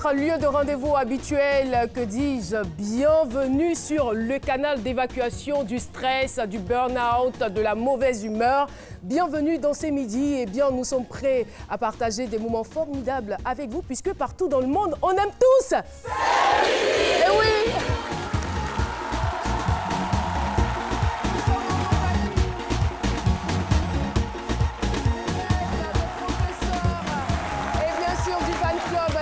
votre lieu de rendez-vous habituel, que dis-je, bienvenue sur le canal d'évacuation du stress, du burn-out, de la mauvaise humeur. Bienvenue dans ces midis. Eh bien, nous sommes prêts à partager des moments formidables avec vous, puisque partout dans le monde, on aime tous. Eh oui.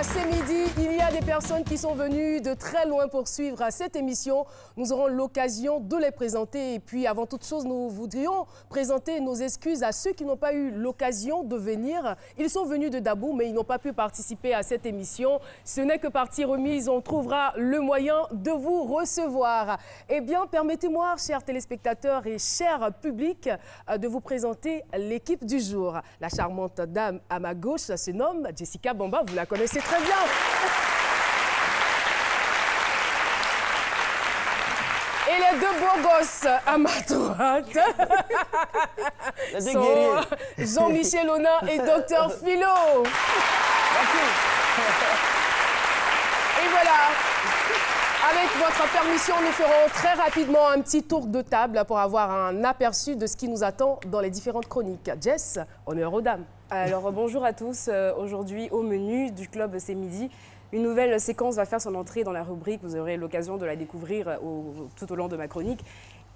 C'est midi, il y a des personnes qui sont venues de très loin pour suivre cette émission. Nous aurons l'occasion de les présenter. Et puis, avant toute chose, nous voudrions présenter nos excuses à ceux qui n'ont pas eu l'occasion de venir. Ils sont venus de Dabou, mais ils n'ont pas pu participer à cette émission. Ce n'est que partie remise, on trouvera le moyen de vous recevoir. Eh bien, permettez-moi, chers téléspectateurs et chers publics, de vous présenter l'équipe du jour. La charmante dame à ma gauche se nomme Jessica Bamba, vous la connaissez très bien. Et les deux beaux gosses à ma droite sont Jean-Michel Ona et Dr Philo. Et voilà, avec votre permission, nous ferons très rapidement un petit tour de table pour avoir un aperçu de ce qui nous attend dans les différentes chroniques. Jess, honneur aux dames. Alors bonjour à tous, aujourd'hui au menu du Club C'est Midi, une nouvelle séquence va faire son entrée dans la rubrique, vous aurez l'occasion de la découvrir tout au long de ma chronique.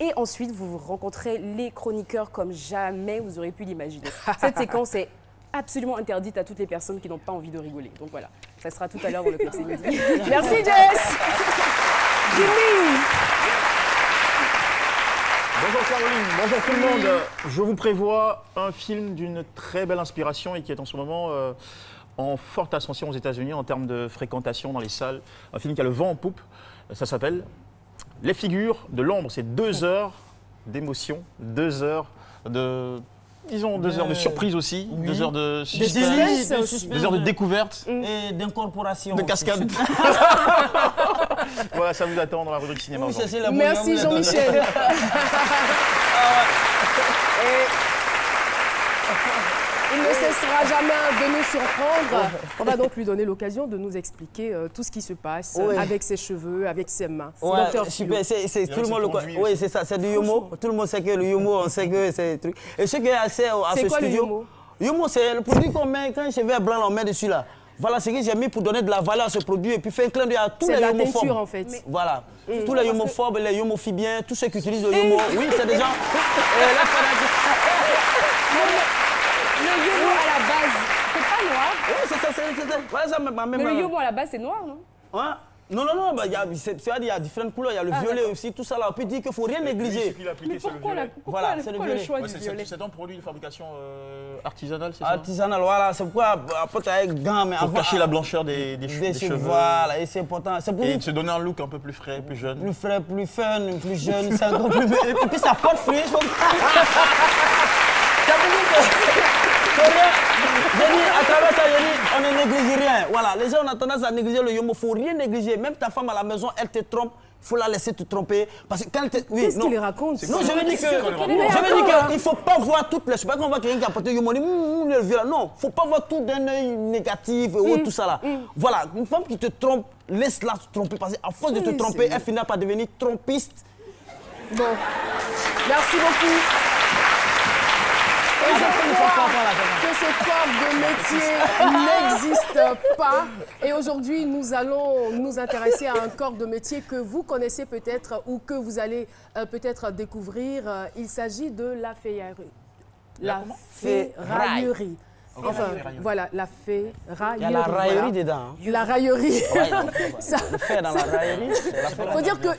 Et ensuite vous rencontrez les chroniqueurs comme jamais vous aurez pu l'imaginer. Cette séquence est absolument interdite à toutes les personnes qui n'ont pas envie de rigoler. Donc voilà, ça sera tout à l'heure dans le Club C'est Midi. Merci Jess. Jimmy. Bonjour Caroline, bonjour tout le monde. Je vous prévois un film d'une très belle inspiration et qui est en ce moment en forte ascension aux États-Unis en termes de fréquentation dans les salles. Un film qui a le vent en poupe. Ça s'appelle Les Figures de l'Ombre. C'est 2 heures d'émotion, 2 heures de... Disons 2 heures de surprise aussi, oui. 2 heures de suspense, 2 heures de découverte et d'incorporation. De cascade. Voilà, ça vous attend dans la rubrique cinéma. Oui, merci Jean-Michel. Il ne cessera jamais de nous surprendre. On va donc lui donner l'occasion de nous expliquer tout ce qui se passe avec ses cheveux, avec ses mains. Ouais, super, c'est tout le monde le connaît. Oui, c'est ça, c'est du Yomo. Tout le monde sait que le Yomo, on sait que c'est truc. Et ce qui est accès à ce quoi, studio. Le Yomo? Yomo, c'est le produit qu'on met quand les cheveux blancs, on met dessus là. Voilà ce que j'ai mis pour donner de la valeur à ce produit et puis faire un clin d'œil à tous les yomophobes. C'est la teinture en fait. Voilà. Tous les yomophobes, les yomophibiens, tous ceux qui utilisent le yomo. Oui, c'est des gens. Le yomo à la base, c'est pas noir. Oui, c'est ça, voilà ça. Mais le yomo à la base, c'est noir, non? Ouais. Non, il y a différentes couleurs, il y a le violet aussi, tout ça là. On peut dire qu'il ne faut rien négliger. Mais pourquoi le choix du violet? C'est un produit de fabrication artisanale, c'est ça? Artisanale, voilà. C'est pourquoi apporter avec gants, mais pour cacher la blancheur des cheveux. Voilà, et c'est important. Et se donner un look un peu plus frais, plus jeune. Plus frais, plus fun, plus jeune, c'est encore plus... Et puis ça porte fruit. Ça veut dire que... à travers ça, on ne néglige rien. Voilà, les gens ont tendance à négliger le yomo. Il ne faut rien négliger. Même ta femme à la maison, elle te trompe. Il faut la laisser te tromper. Parce que quand elle te... Qu'est-ce qu'il raconte? Non, je veux dire qu'il ne faut pas voir toutes les... Je ne sais pas qu'on voit quelqu'un qui a porté le yomo. Non, il ne faut pas voir tout d'un œil négatif et tout ça là. Voilà, une femme qui te trompe, laisse-la te tromper. Parce qu'à force de te tromper, elle finira par devenir trompiste. Bon, merci beaucoup. Et je crois que ce corps de métier n'existe pas. Et aujourd'hui, nous allons nous intéresser à un corps de métier que vous connaissez peut-être ou que vous allez peut-être découvrir. Il s'agit de la ferraillerie. La ferraillerie. Enfin, voilà, la ferraillerie. Il y a la raillerie dedans. La raillerie. Ouais, le fer dans la raillerie,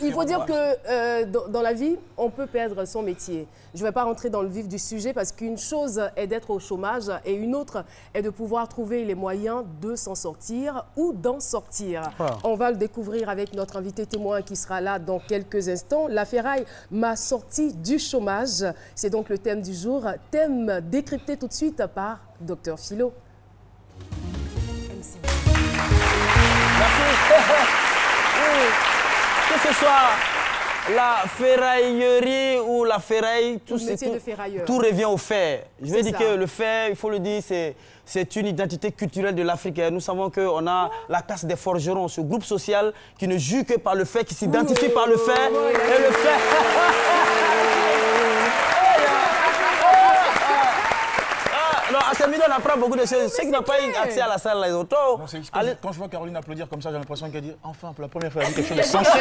il faut dire que dans la vie, on peut perdre son métier. Je ne vais pas rentrer dans le vif du sujet parce qu'une chose est d'être au chômage et une autre est de pouvoir trouver les moyens de s'en sortir ou d'en sortir. On va le découvrir avec notre invité témoin qui sera là dans quelques instants. La ferraille m'a sorti du chômage. C'est donc le thème du jour. Thème décrypté tout de suite par Dr Philo. Merci. Que ce soit la ferraillerie ou la ferraille, tout revient au fer. Je veux dire que le fer, il faut le dire, c'est une identité culturelle de l'Afrique. Nous savons qu'on a la casse des forgerons, ce groupe social qui ne juge que par le fer, qui s'identifie par le fer. Et le fer... Non, à ce milieu, on apprend beaucoup de choses. Ceux qui n'ont pas eu accès à la salle, là, ils ont tort. Quand je vois Caroline applaudir comme ça, j'ai l'impression qu'elle dit enfin, pour la première fois, elle dit quelque chose de sensé.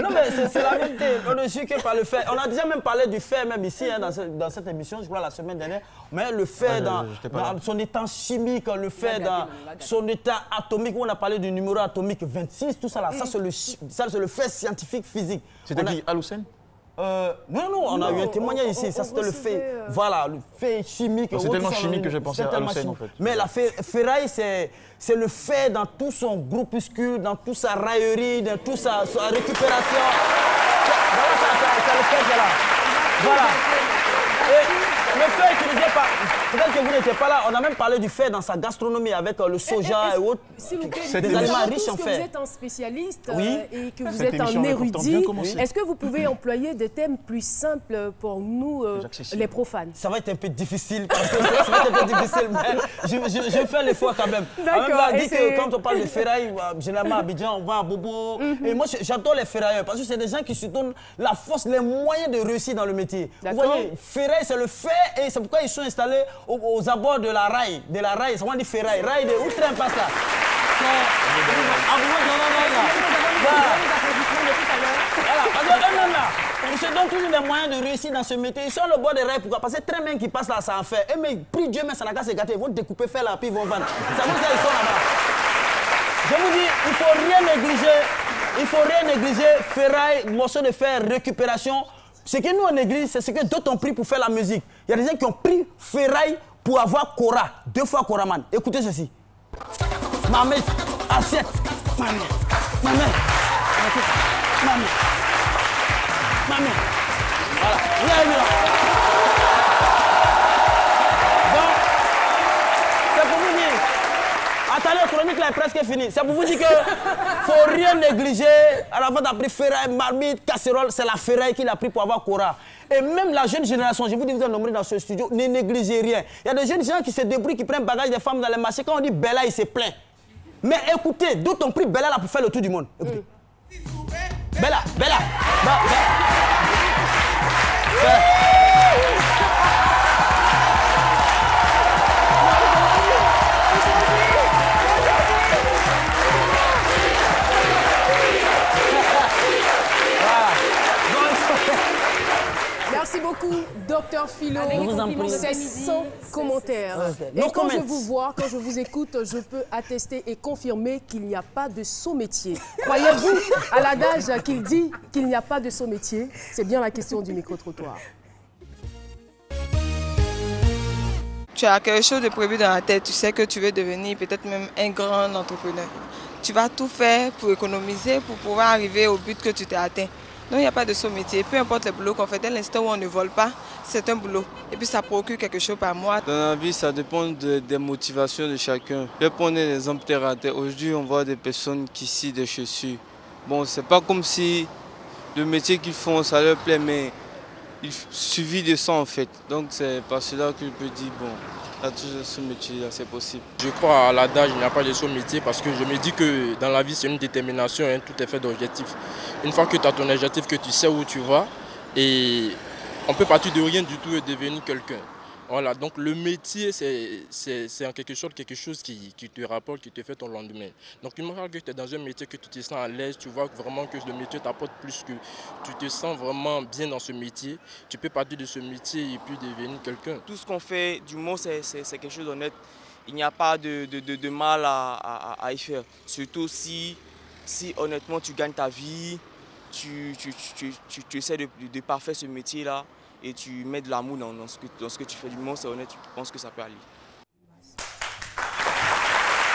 Non, mais c'est la vérité. On ne suit que par le fer. On a déjà même parlé du fer, même ici, hein, dans cette émission, je crois, la semaine dernière. Mais le fer dans son état chimique, le fer dans son état atomique, où on a parlé du numéro atomique 26, tout ça là, ça c'est le fait scientifique, physique. C'était qui, Al-Hussein? Non, on a eu un témoignage ici, ça c'était le fait, voilà, le fait chimique. C'est tellement chimique que j'ai pensé à Al-Hussein en fait. Mais la ferraille, c'est le fait dans tout son groupuscule, dans toute sa raillerie, dans toute sa récupération. Voilà, c'est le fait là. Voilà. Et le fait utilisé par... Peut-être que vous n'étiez pas là, on a même parlé du fer dans sa gastronomie avec le soja et autres. C'est des aliments riches en fer. Vous êtes un spécialiste et que vous êtes un érudit. Est-ce que vous pouvez employer des thèmes plus simples pour nous, les profanes? Ça va être un peu difficile, parce que ça va être un peu difficile, mais je fais l'effort quand même. D'accord. Dit que quand on parle de ferraille, généralement à Abidjan, on va à Bobo. Et moi, j'adore les ferrailleurs, parce que c'est des gens qui se donnent la force, les moyens de réussir dans le métier. Vous voyez, ferraille, c'est le fer, et c'est pourquoi ils sont installés aux abords de la rail. De la rail, c'est comment on dit ferraille. Rail de où train passe là? Voilà, parce que ils se donnent toujours les moyens de réussir dans ce métier. Ils sont au bord des rails, pourquoi? Parce que très bien qui passent là, ça en fait. Et mais prie Dieu, mais ça n'a qu'à se gâter. Ils vont découper, faire là, puis ils vont vendre. Ça vous dit, ils sont là-bas. Je vous dis, il ne faut rien négliger. Il ne faut rien négliger. Ferraille, morceau de fer, récupération. Ce que nous on néglige, c'est ce que d'autres ont pris pour faire la musique. Il y a des gens qui ont pris ferraille pour avoir Cora, 2 fois Coraman. Écoutez ceci. Maman, assiette. Maman. Voilà. Viens là. Donc, c'est pour vous dire. Attendez, la chronique là est presque finie. C'est pour vous dire que faut rien négliger. À la fois d'après ferraille, marmite, casserole, c'est la ferraille qu'il a pris pour avoir Cora. Et même la jeune génération, je vous dis, vous êtes nombreux dans ce studio, ne négligez rien. Il y a des jeunes gens qui se débrouillent, qui prennent bagage des femmes dans les marchés. Quand on dit Bella, il se plaint. Mais écoutez, d'autres ont pris Bella là pour faire le tour du monde. Écoutez. Bella. Merci beaucoup, Dr Philo. C'est sans commentaire. Et quand je vous vois, quand je vous écoute, je peux attester et confirmer qu'il n'y a pas de saut métier. Croyez-vous à l'adage qu'il dit qu'il n'y a pas de saut métier? C'est bien la question du micro-trottoir. Tu as quelque chose de prévu dans la tête, tu sais que tu veux devenir peut-être même un grand entrepreneur. Tu vas tout faire pour économiser, pour pouvoir arriver au but que tu t'es atteint. Non, il n'y a pas de saut métier. Peu importe le boulot qu'on fait, dès l'instant où on ne vole pas, c'est un boulot. Et puis ça procure quelque chose par mois. Dans la vie, ça dépend des motivations de chacun. Je vais prendre des exemples terre à terre. Aujourd'hui, on voit des personnes qui scient des chaussures. Bon, c'est pas comme si le métier qu'ils font, ça leur plaît, mais il suffit de ça en fait. Donc c'est par cela que je peux dire, bon, là, ce métier-là, c'est possible. Je crois à l'adage, il n'y a pas de saut métier parce que je me dis que dans la vie, c'est une détermination, hein, tout est fait d'objectifs. Une fois que tu as ton objectif, que tu sais où tu vas, et on peut partir de rien du tout et devenir quelqu'un. Voilà, donc le métier, c'est quelque chose qui te rapporte, qui te fait ton lendemain. Donc une fois que tu es dans un métier, que tu te sens à l'aise, tu vois vraiment que le métier t'apporte plus, que tu te sens vraiment bien dans ce métier, tu peux partir de ce métier et puis devenir quelqu'un. Tout ce qu'on fait, du moins, c'est quelque chose d'honnête. Il n'y a pas de mal à y faire. Surtout si honnêtement tu gagnes ta vie, tu essaies de parfaire ce métier-là, et tu mets de l'amour dans ce que tu fais. Du moment c'est honnête, je pense que ça peut aller.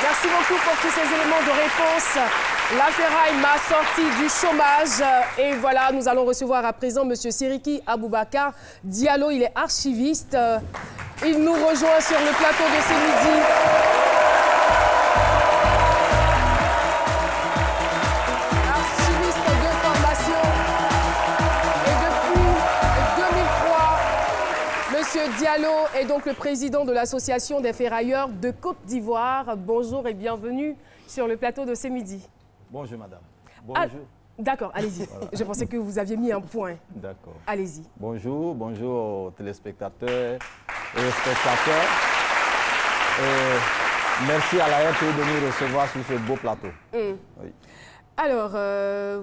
Merci beaucoup pour tous ces éléments de réponse. La ferraille m'a sorti du chômage. Et voilà, nous allons recevoir à présent M. Siriki Aboubakar Diallo. Il est archiviste. Il nous rejoint sur le plateau de ce midi. Archiviste de Diallo est donc le président de l'Association des ferrailleurs de Côte d'Ivoire. Bonjour et bienvenue sur le plateau de ce midi. Bonjour madame. Bonjour. D'accord, allez-y. Voilà. Je pensais que vous aviez mis un point. D'accord. Allez-y. Bonjour, bonjour aux téléspectateurs et aux spectateurs. Merci à la RTE de nous recevoir sur ce beau plateau. Oui. Alors,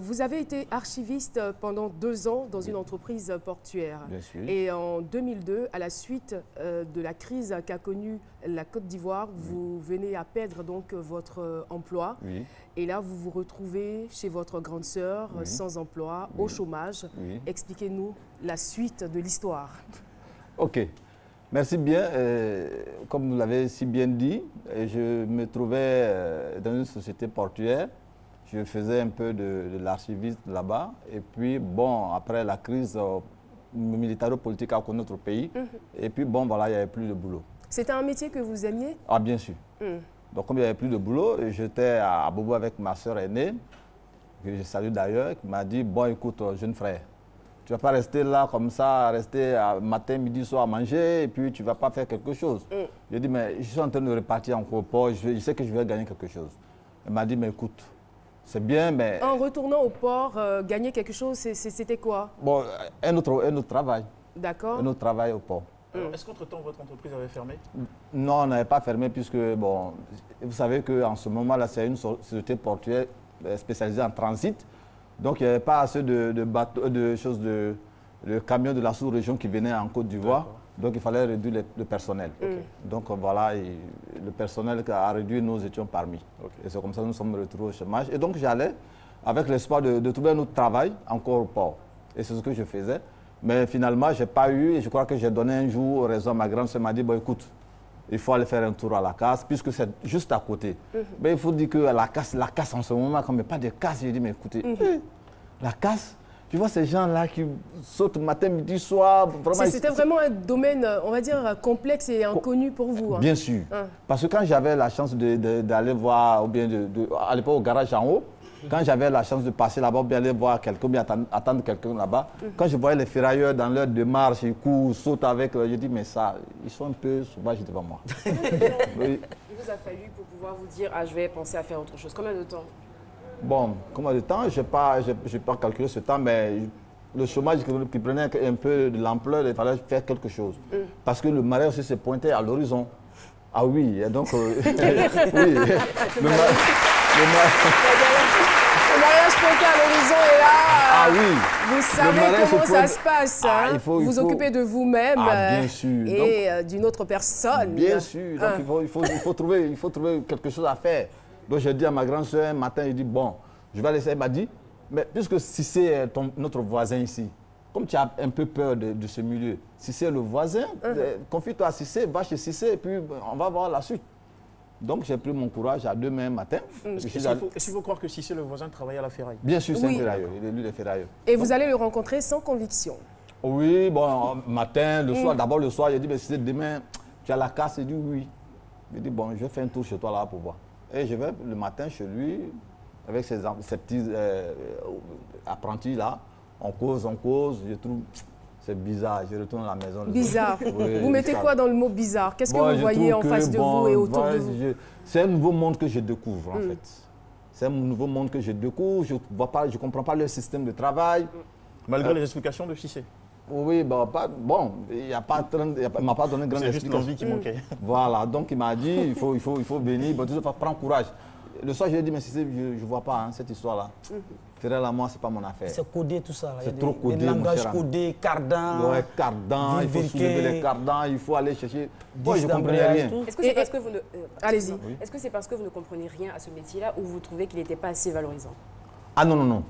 vous avez été archiviste pendant 2 ans dans une entreprise portuaire. Bien sûr. Et en 2002, à la suite de la crise qu'a connue la Côte d'Ivoire, vous venez à perdre donc votre emploi. Oui. Et là, vous vous retrouvez chez votre grande sœur, sans emploi, au chômage. Oui. Expliquez-nous la suite de l'histoire. OK. Merci bien. Comme vous l'avez si bien dit, je me trouvais dans une société portuaire. Je faisais un peu de l'archiviste là-bas. Et puis, bon, après la crise militaro-politique à notre pays, et puis, bon, voilà, il n'y avait plus de boulot. C'était un métier que vous aimiez? Ah, bien sûr. Donc, comme il n'y avait plus de boulot, j'étais à Bobo avec ma soeur aînée, que je salue d'ailleurs, qui m'a dit, bon, écoute, jeune frère, tu ne vas pas rester là comme ça, rester matin, midi, soir à manger, et puis tu ne vas pas faire quelque chose. J'ai dit, mais je suis en train de repartir encore au port, je sais que je vais gagner quelque chose. Elle m'a dit, mais écoute, c'est bien, mais... En retournant au port, gagner quelque chose, c'était quoi? Bon, un autre travail. D'accord. Un autre travail au port. Est-ce qu'entre-temps, votre entreprise avait fermé? Non, on n'avait pas fermé puisque, bon, vous savez qu'en ce moment-là, c'est une société portuaire spécialisée en transit. Donc, il n'y avait pas assez de bateaux, de camions de la sous-région qui venaient en Côte d'Ivoire. Donc, il fallait réduire le personnel. Donc, voilà, le personnel a réduit, nous étions parmi. Et c'est comme ça que nous sommes retrouvés au chômage. Et donc, j'allais avec l'espoir de trouver un autre travail encore au port. Et c'est ce que je faisais. Mais finalement, je n'ai pas eu. Et je crois que j'ai donné un jour raison à ma grande sœur. Elle m'a dit, bon, écoute, il faut aller faire un tour à la casse, puisque c'est juste à côté. Mais il faut dire que la casse en ce moment, comme il n'y a pas de casse, j'ai dit, mais écoutez, la casse, tu vois ces gens-là qui sautent matin, midi, soir. C'était vraiment un domaine, on va dire, complexe et inconnu pour vous. Hein. Bien sûr. Parce que quand j'avais la chance d'aller voir, ou bien à l'époque au garage en haut, quand j'avais la chance de passer là-bas, ou bien aller voir quelqu'un, ou bien attendre quelqu'un là-bas, quand je voyais les ferrailleurs dans leur démarche, ils courent, sautent avec, je dis, mais ça, ils sont un peu sauvages devant moi. Il vous a fallu pour pouvoir vous dire, ah, je vais penser à faire autre chose. Combien de temps? Bon, combien de temps? Je n'ai pas calculé ce temps, mais le chômage qui prenait un peu de l'ampleur, il fallait faire quelque chose. Parce que le mariage aussi s'est pointé à l'horizon. Ah oui, et donc, oui, le mariage pointé à l'horizon est là. Ah oui. Vous savez comment ça se passe. Hein? Vous occupez de vous-même et d'une autre personne. Bien sûr. Donc, il faut trouver quelque chose à faire. Donc, j'ai dit à ma grande soeur un matin, il dit, bon, je vais laisser. Elle m'a dit, mais puisque Cissé est notre voisin ici, comme tu as un peu peur de ce milieu, Cissé est le voisin, confie-toi à Cissé, va chez Cissé et puis on va voir la suite. Donc, j'ai pris mon courage à demain matin. Est-ce qu'il faut croire que Cissé, le voisin, travaille à la ferraille? Bien sûr, c'est un ferrailleur. Il est lui, le ferrailleur. Et vous allez le rencontrer sans conviction? Oui, bon, matin, le soir, d'abord le soir, j'ai dit, mais Cissé, demain, tu as la casse? Il dit oui. Il dit, bon, je vais faire un tour chez toi là pour voir. Et je vais le matin chez lui, avec ses petits apprentis là. On cause, je trouve, c'est bizarre. Je retourne à la maison. Bizarre. Oui, vous mettez quoi dans le mot bizarre? Qu'est-ce que vous voyez en face de vous et autour de vous? C'est un nouveau monde que je découvre en fait. C'est un nouveau monde que je découvre. Je ne comprends pas leur système de travail. Malgré les explications de Cissé? Oui, bon, il ne m'a pas donné grande explication. C'est juste l'envie qui manquait. Voilà, donc il m'a dit, il faut venir, bon, prends courage. Le soir, je lui ai dit, mais je ne vois pas cette histoire-là. Ferraille à moi, ce n'est pas mon affaire. C'est codé tout ça. C'est trop codé. Des langages codés, cardan. Ouais, cardan, il faut soulever les cardans, il faut aller chercher. Moi, je ne comprenais rien. Est-ce que c'est parce que vous ne... Allez-y. Est-ce que c'est parce que vous ne comprenez rien à ce métier-là ou vous trouvez qu'il n'était pas assez valorisant? Ah non, non, non.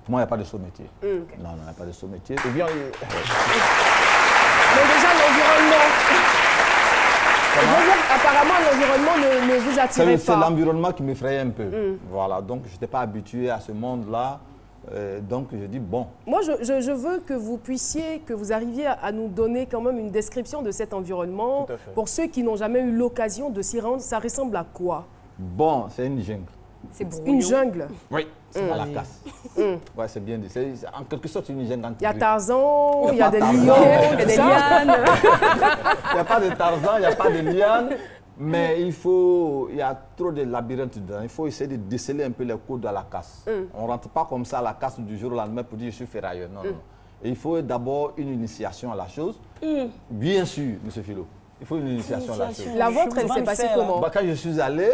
Pour moi, il n'y a pas de saut-métier. Non, non, il n'y a pas de saut-métier. Mais déjà, l'environnement... Apparemment, l'environnement ne vous attirait pas. C'est l'environnement qui m'effrayait un peu. Voilà, donc je n'étais pas habitué à ce monde-là. Donc je dis bon. Moi, je veux que vous puissiez, que vous arriviez à nous donner quand même une description de cet environnement. Pour ceux qui n'ont jamais eu l'occasion de s'y rendre, ça ressemble à quoi? Bon, c'est une jungle. C'est une jungle? Oui. à la casse. Ouais, c'est bien dit. C'est en quelque sorte une hygiène. Il y a Tarzan, il y a des lions, il y a des lianes. Il n'y a pas de Tarzan, il n'y a pas de lianes. Mais il y a trop de labyrinthes dedans. Il faut essayer de déceler un peu les codes à la casse. On ne rentre pas comme ça à la casse du jour au lendemain pour dire je suis ferrailleur. Non, non. Et il faut d'abord une initiation à la chose. Bien sûr, M. Philo. Il faut une initiation à la chose. La vôtre, elle s'est passée comment? Quand je suis allé,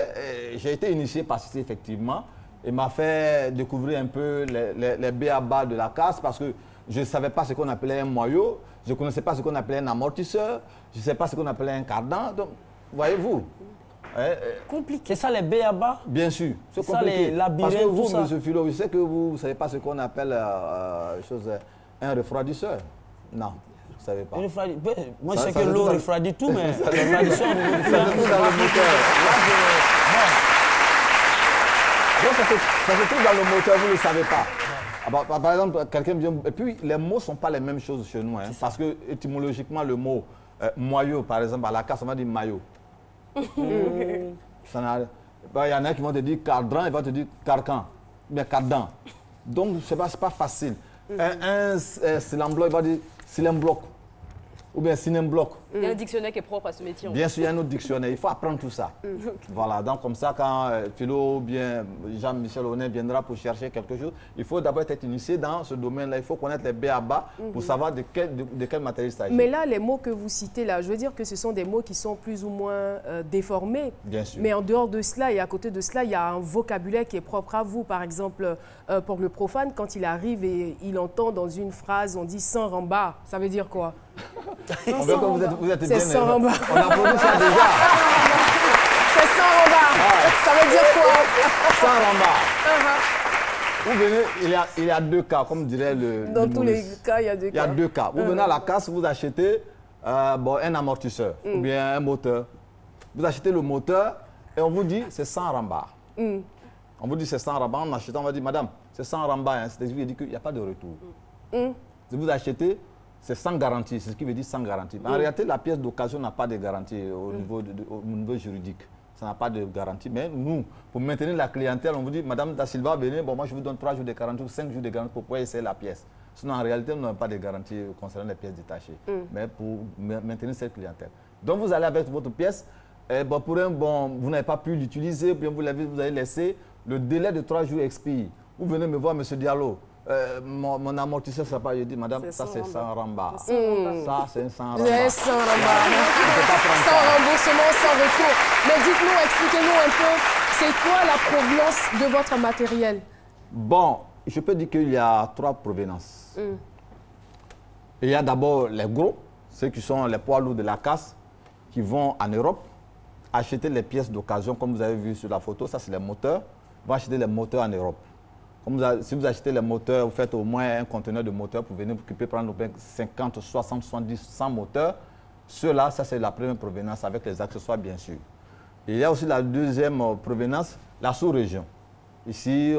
j'ai été initié par Cissé, effectivement. Il m'a fait découvrir un peu les b.a.-ba de la casse parce que je ne savais pas ce qu'on appelait un moyeu. Je ne connaissais pas ce qu'on appelait un amortisseur. Je ne savais pas ce qu'on appelait un cardan. Donc, voyez-vous. Compliqué. C'est ça les b.a.-ba? Bien sûr. C'est ça les labyrinthes. Parce que vous, M. Philo, je sais que vous ne savez pas ce qu'on appelle un refroidisseur. Non, vous ne savez pas. Moi, je sais que l'eau refroidit tout, mais le refroidisseur, on ça se trouve dans le moteur. Donc, ça se trouve dans le moteur, vous ne le savez pas. Par exemple, quelqu'un vient... Et puis, les mots ne sont pas les mêmes choses chez nous. Hein, parce que, étymologiquement, le mot moyeu, par exemple, à la casse, on va dire maillot. Il y en a qui vont te dire cadran, ils vont te dire carcan, bien cardan. Donc, ce n'est pas facile. Un cylindre, il va dire cylindre-bloc ou bien cylindre-bloc. Il y a un dictionnaire qui est propre à ce métier. Bien sûr, il y a un autre dictionnaire. Il faut apprendre tout ça. Voilà, donc comme ça, quand Philo ou bien Jean-Michel Honnet viendra pour chercher quelque chose, il faut d'abord être initié dans ce domaine-là. Il faut connaître les b.a.-ba pour savoir de quel matériel il s'agit. Mais là, les mots que vous citez là, je veux dire que ce sont des mots qui sont plus ou moins déformés. Bien sûr. Mais en dehors de cela et à côté de cela, il y a un vocabulaire qui est propre à vous. Par exemple, pour le profane, quand il arrive et il entend dans une phrase, on dit sans ramba. Ça veut dire quoi? Vous êtes c'est sans ramba. On a produit ça déjà. C'est sans ramba. Ça veut dire quoi? Sans ramba. Vous venez, il y a deux cas, comme dirait le... Dans tous les cas, il y a deux cas. Il y a deux cas. Vous venez à la casse, vous achetez un amortisseur ou bien un moteur. Vous achetez le moteur et on vous dit c'est sans ramba. On vous dit c'est sans ramba. En achetant, on va dire madame, c'est sans ramba. Hein. C'est-à-dire qu'il n'y a pas de retour. Si vous achetez, c'est sans garantie, c'est ce qui veut dire sans garantie. En réalité, la pièce d'occasion n'a pas de garantie au niveau juridique. Ça n'a pas de garantie. Mais nous, pour maintenir la clientèle, on vous dit, Madame Da Silva, venez, bon, moi je vous donne 3 jours de garantie ou 5 jours de garantie pour pouvoir essayer la pièce. Sinon, en réalité, nous n'avons pas de garantie concernant les pièces détachées. Mais pour maintenir cette clientèle. Donc, vous allez avec votre pièce, et bon, vous n'avez pas pu l'utiliser, bien vous avez laissé, le délai de 3 jours expire. Vous venez me voir, M. Diallo. Mon amortisseur, ça pas, je dis, madame, ça c'est sans ramba. Ça c'est sans ramba. Sans ramba. Sans remboursement, sans retour. Mais dites-nous, expliquez-nous un peu, c'est quoi la provenance de votre matériel? Bon, je peux dire qu'il y a 3 provenances. Il y a d'abord les gros, ceux qui sont les poids lourds de la casse, qui vont en Europe acheter les pièces d'occasion, comme vous avez vu sur la photo, ça c'est les moteurs, vont acheter les moteurs en Europe. Si vous achetez les moteurs, vous faites au moins un conteneur de moteurs pour venir occuper, prendre 50, 60, 70, 100 moteurs. Ceux-là, ça c'est la première provenance avec les accessoires bien sûr. Et il y a aussi la deuxième provenance, la sous-région. Ici,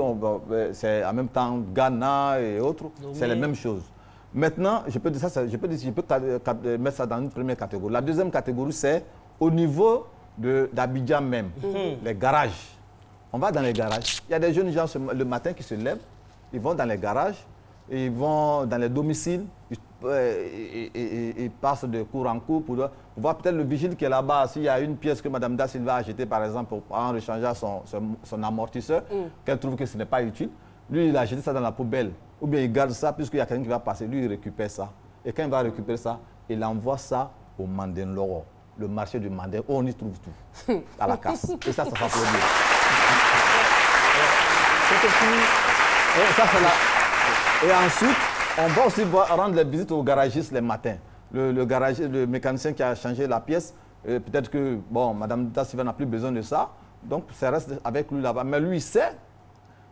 c'est en même temps Ghana et autres, c'est les mêmes choses. Maintenant, je peux mettre ça dans une première catégorie. La deuxième catégorie, c'est au niveau d'Abidjan même, les garages. On va dans les garages. Il y a des jeunes gens le matin qui se lèvent, ils vont dans les garages, ils vont dans les domiciles, ils passent de cours en cours pour voir peut-être le vigile qui est là-bas. S'il y a une pièce que Mme Da Silva a achetée, par exemple, en rechangeant son amortisseur, qu'elle trouve que ce n'est pas utile, lui, il a jeté ça dans la poubelle. Ou bien il garde ça, puisqu'il y a quelqu'un qui va passer, lui, il récupère ça. Et quand il va récupérer ça, il envoie ça au Mandin Loro, le marché du Mandin, où on y trouve tout, à la casse. Et ça s'applaudit. Et ensuite, on va aussi rendre les visites aux garagistes les matins. Le mécanicien qui a changé la pièce, peut-être que Mme Da Silva n'a plus besoin de ça, donc ça reste avec lui là-bas. Mais lui, il sait,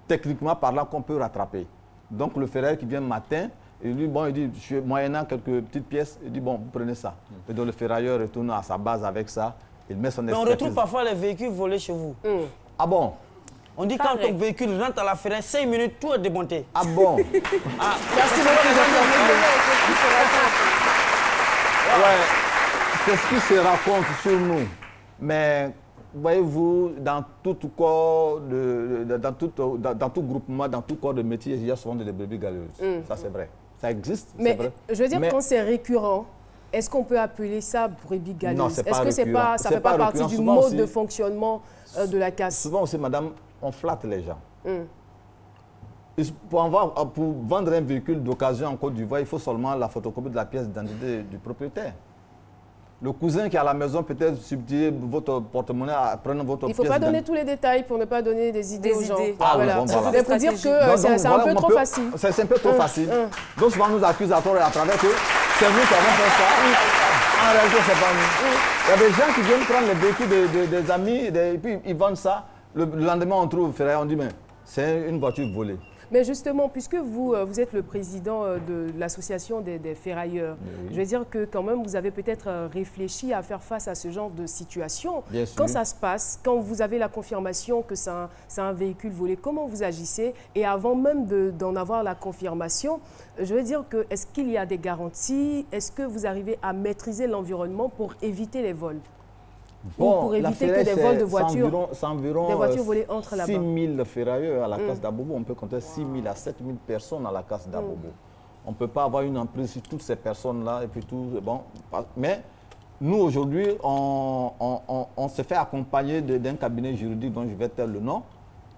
techniquement parlant, qu'on peut rattraper. Donc le ferrailleur qui vient le matin, et lui, il dit, moyennant quelques petites pièces, il dit, bon, vous prenez ça. Et donc le ferrailleur retourne à sa base avec ça, il met son expertise. Mais on retrouve parfois les véhicules volés chez vous. Ah bon? On dit quand ton véhicule rentre à la ferraille, 5 minutes, tout est démonté. Ah bon? Merci beaucoup. Ouais, c'est ce qui se raconte sur nous. Mais voyez-vous, dans tout corps, dans tout groupement, dans tout corps de métier, il y a souvent des brebis galeuses. Ça, c'est vrai. Ça existe, mais c'est vrai. Je veux dire, quand c'est récurrent, est-ce qu'on peut appeler ça brebis galeuse? Non, c'est pas Est-ce que ça ne fait pas partie du souvent mode aussi, de fonctionnement de la casse? Souvent aussi, madame, on flatte les gens. Pour vendre un véhicule d'occasion en Côte d'Ivoire, il faut seulement la photocopie de la pièce d'identité du propriétaire. Le cousin qui est à la maison peut-être subtiller votre porte-monnaie, prendre votre pièce. Il ne faut pas donner tous les détails pour ne pas donner des idées aux gens. Ah, voilà. bon, voilà. C'est pour dire que c'est un peu trop facile. C'est un peu trop facile. Donc souvent, on nous accuse à tort et à travers que c'est nous qui avons fait ça. En réalité, c'est pas nous. Il y a des gens qui viennent prendre les véhicules des amis et puis ils vendent ça. Le lendemain, on trouve ferraille, on dit mais c'est une voiture volée. Mais justement, puisque vous êtes le président de l'association des ferrailleurs, je veux dire que quand même, vous avez peut-être réfléchi à faire face à ce genre de situation. Bien sûr. Quand ça se passe, quand vous avez la confirmation que c'est un véhicule volé, comment vous agissez? Et avant même d'en avoir la confirmation, je veux dire que est-ce qu'il y a des garanties? Est-ce que vous arrivez à maîtriser l'environnement pour éviter les vols? Bon, pour éviter que des vols de voitures, des voitures volées entrent là-bas. 6 000 ferrailleurs à la casse d'Abobo. On peut compter 6 000 à 7 000 personnes à la casse d'Abobo. On ne peut pas avoir une emprise sur toutes ces personnes-là et puis tout. Bon, mais nous, aujourd'hui, on se fait accompagner d'un cabinet juridique dont je vais taire le nom,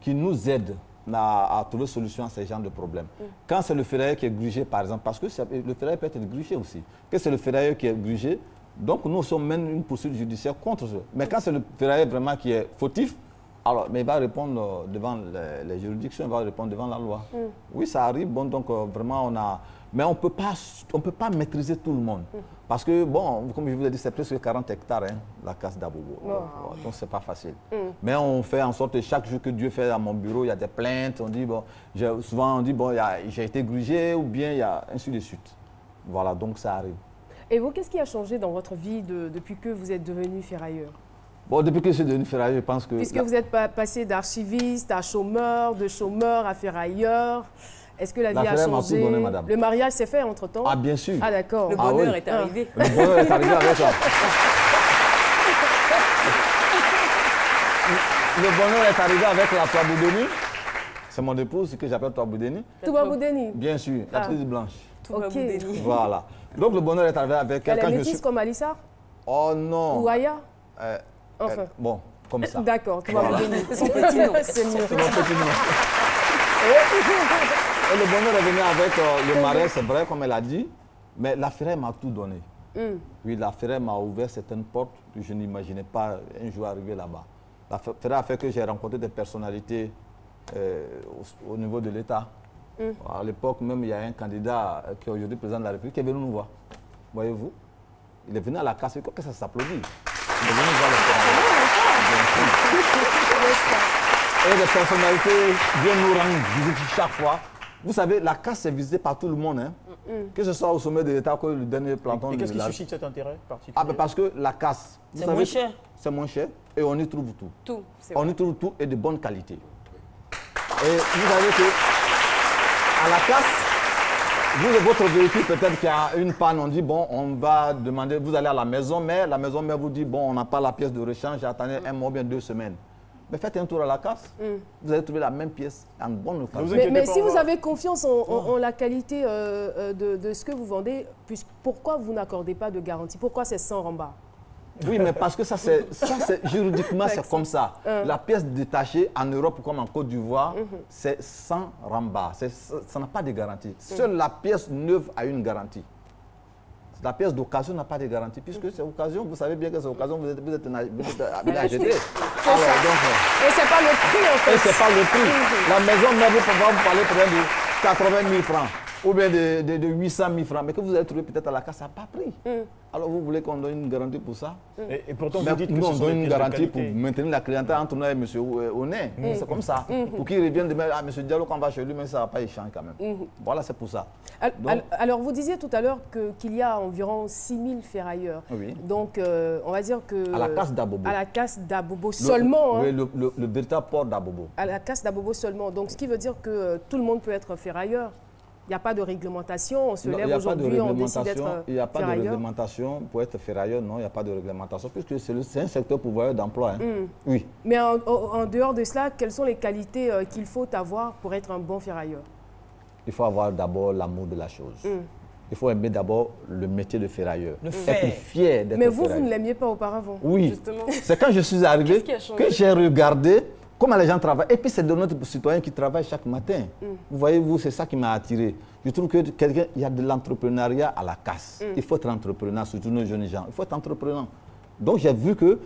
qui nous aide à trouver solution à ces genres de problèmes. Quand c'est le ferrailleur qui est grugé, par exemple, parce que le ferrailleur peut être grugé aussi. Que c'est le ferrailleur qui est grugé, donc nous sommes même une poursuite judiciaire contre eux. Mais quand c'est le ferrailleur vraiment qui est fautif, alors mais il va répondre devant les juridictions, il va répondre devant la loi. Oui, ça arrive. Bon, donc vraiment on a... Mais on peut pas maîtriser tout le monde. Parce que, bon, comme je vous ai dit, c'est presque 40 hectares, hein, la casse d'Abobo. Donc c'est pas facile. Mais on fait en sorte que chaque jour que Dieu fait à mon bureau, il y a des plaintes. On dit, bon, souvent on dit, bon, j'ai été grugé ou bien il y a ainsi de suite. Voilà, donc ça arrive. Et vous, qu'est-ce qui a changé dans votre vie depuis que vous êtes devenu ferrailleur? Bon, depuis que je suis devenu ferrailleur, je pense que... Puisque vous êtes passé d'archiviste à chômeur, de chômeur à ferrailleur, est-ce que la vie a changé? Donné, madame. Le mariage s'est fait entre-temps? Ah, bien sûr. Ah, d'accord. Le bonheur est arrivé. Le bonheur est arrivé avec ça. Le bonheur est arrivé avec la Touaboudéni. C'est mon épouse que j'appelle Touaboudéni. Touaboudéni? Bien sûr, la petite blanche. Touaboudéni. Voilà. Donc le bonheur est arrivé avec quelqu'un. Elle est métisse comme Alissa? Oh non. Ou Aya? Enfin. Bon, comme ça. D'accord, Touaboudéni. C'est son petit nom. C'est mon petit nom. Et le bonheur est venu avec le marais, c'est vrai, comme elle a dit, mais la ferraille m'a tout donné. Oui, la ferraille m'a ouvert certaines portes que je n'imaginais pas un jour arriver là-bas. La ferraille a fait que j'ai rencontré des personnalités au niveau de l'État. À l'époque, même, il y a un candidat qui est aujourd'hui président de la République qui est venu nous voir. Voyez-vous? Il est venu à la casse, que ça s'applaudit. Il est venu voir le ferraille. Et les personnalités viennent nous rendre visite chaque fois. Vous savez, la casse est visitée par tout le monde. Hein. Que ce soit au sommet de l'État que le dernier planton. Et qu'est-ce qui suscite cet intérêt particulier? Ah, ben parce que la casse, c'est moins cher. C'est moins cher et on y trouve tout. Tout, on y trouve tout et de bonne qualité. Et vous savez que à la casse, vous et votre véhicule, peut-être qu'il y a une panne, on dit, bon, on va demander, vous allez à la maison mère vous dit, bon, on n'a pas la pièce de rechange, attendez un mois, bien 2 semaines. Mais faites un tour à la casse, vous allez trouver la même pièce en bonne occasion. Mais si vous avez confiance en la qualité de ce que vous vendez, pourquoi vous n'accordez pas de garantie? Pourquoi c'est sans rembarre? Oui, mais parce que ça, juridiquement, c'est comme ça. La pièce détachée en Europe comme en Côte d'Ivoire, c'est sans rembarre. Ça n'a pas de garantie. Seule la pièce neuve a une garantie. La pièce d'occasion n'a pas de garantie, puisque c'est occasion, vous savez bien que c'est occasion, vous êtes amené à jeter. Et c'est pas le prix, en fait. Et c'est pas le prix. La maison mère va vous parler peut-être de 80 000 francs. Ou bien de 800 000 francs, mais que vous avez trouvé peut-être à la casse, ça n'a pas pris. Alors vous voulez qu'on donne une garantie pour ça? Et pourtant, vous dites que nous, on ce donne une garantie pour maintenir la clientèle entre nous et M. Oné. C'est comme ça. Pour qu'il revienne demain, M. Diallo, quand on va chez lui, mais ça ne va pas échanger quand même. Voilà, c'est pour ça. Alors, vous disiez tout à l'heure qu'il y a environ 6 000 ferrailleurs. Oui. Donc, on va dire que... À la casse d'Abobo. À la casse d'Abobo seulement. Oui, le véritable port d'Abobo. À la casse d'Abobo seulement. Donc, ce qui veut dire que tout le monde peut être ferrailleur. Il n'y a pas de réglementation, on se lève aujourd'hui, on décide d'être ferrailleur. Il n'y a pas de réglementation pour être ferrailleur, non, il n'y a pas de réglementation, puisque c'est un secteur pourvoyeur d'emploi. Hein. Oui. Mais en dehors de cela, quelles sont les qualités qu'il faut avoir pour être un bon ferrailleur? Il faut avoir d'abord l'amour de la chose. Il faut aimer d'abord le métier de ferrailleur. Le être fier d'être Mais ferrailleur. vous ne l'aimiez pas auparavant? Oui. C'est quand je suis arrivé que j'ai regardé comment les gens travaillent. Et puis c'est de notre citoyen qui travaille chaque matin. Vous voyez, c'est ça qui m'a attiré. Je trouve que il y a de l'entrepreneuriat à la casse. Il faut être entrepreneur, surtout nos jeunes gens. Il faut être entrepreneur. Donc j'ai vu que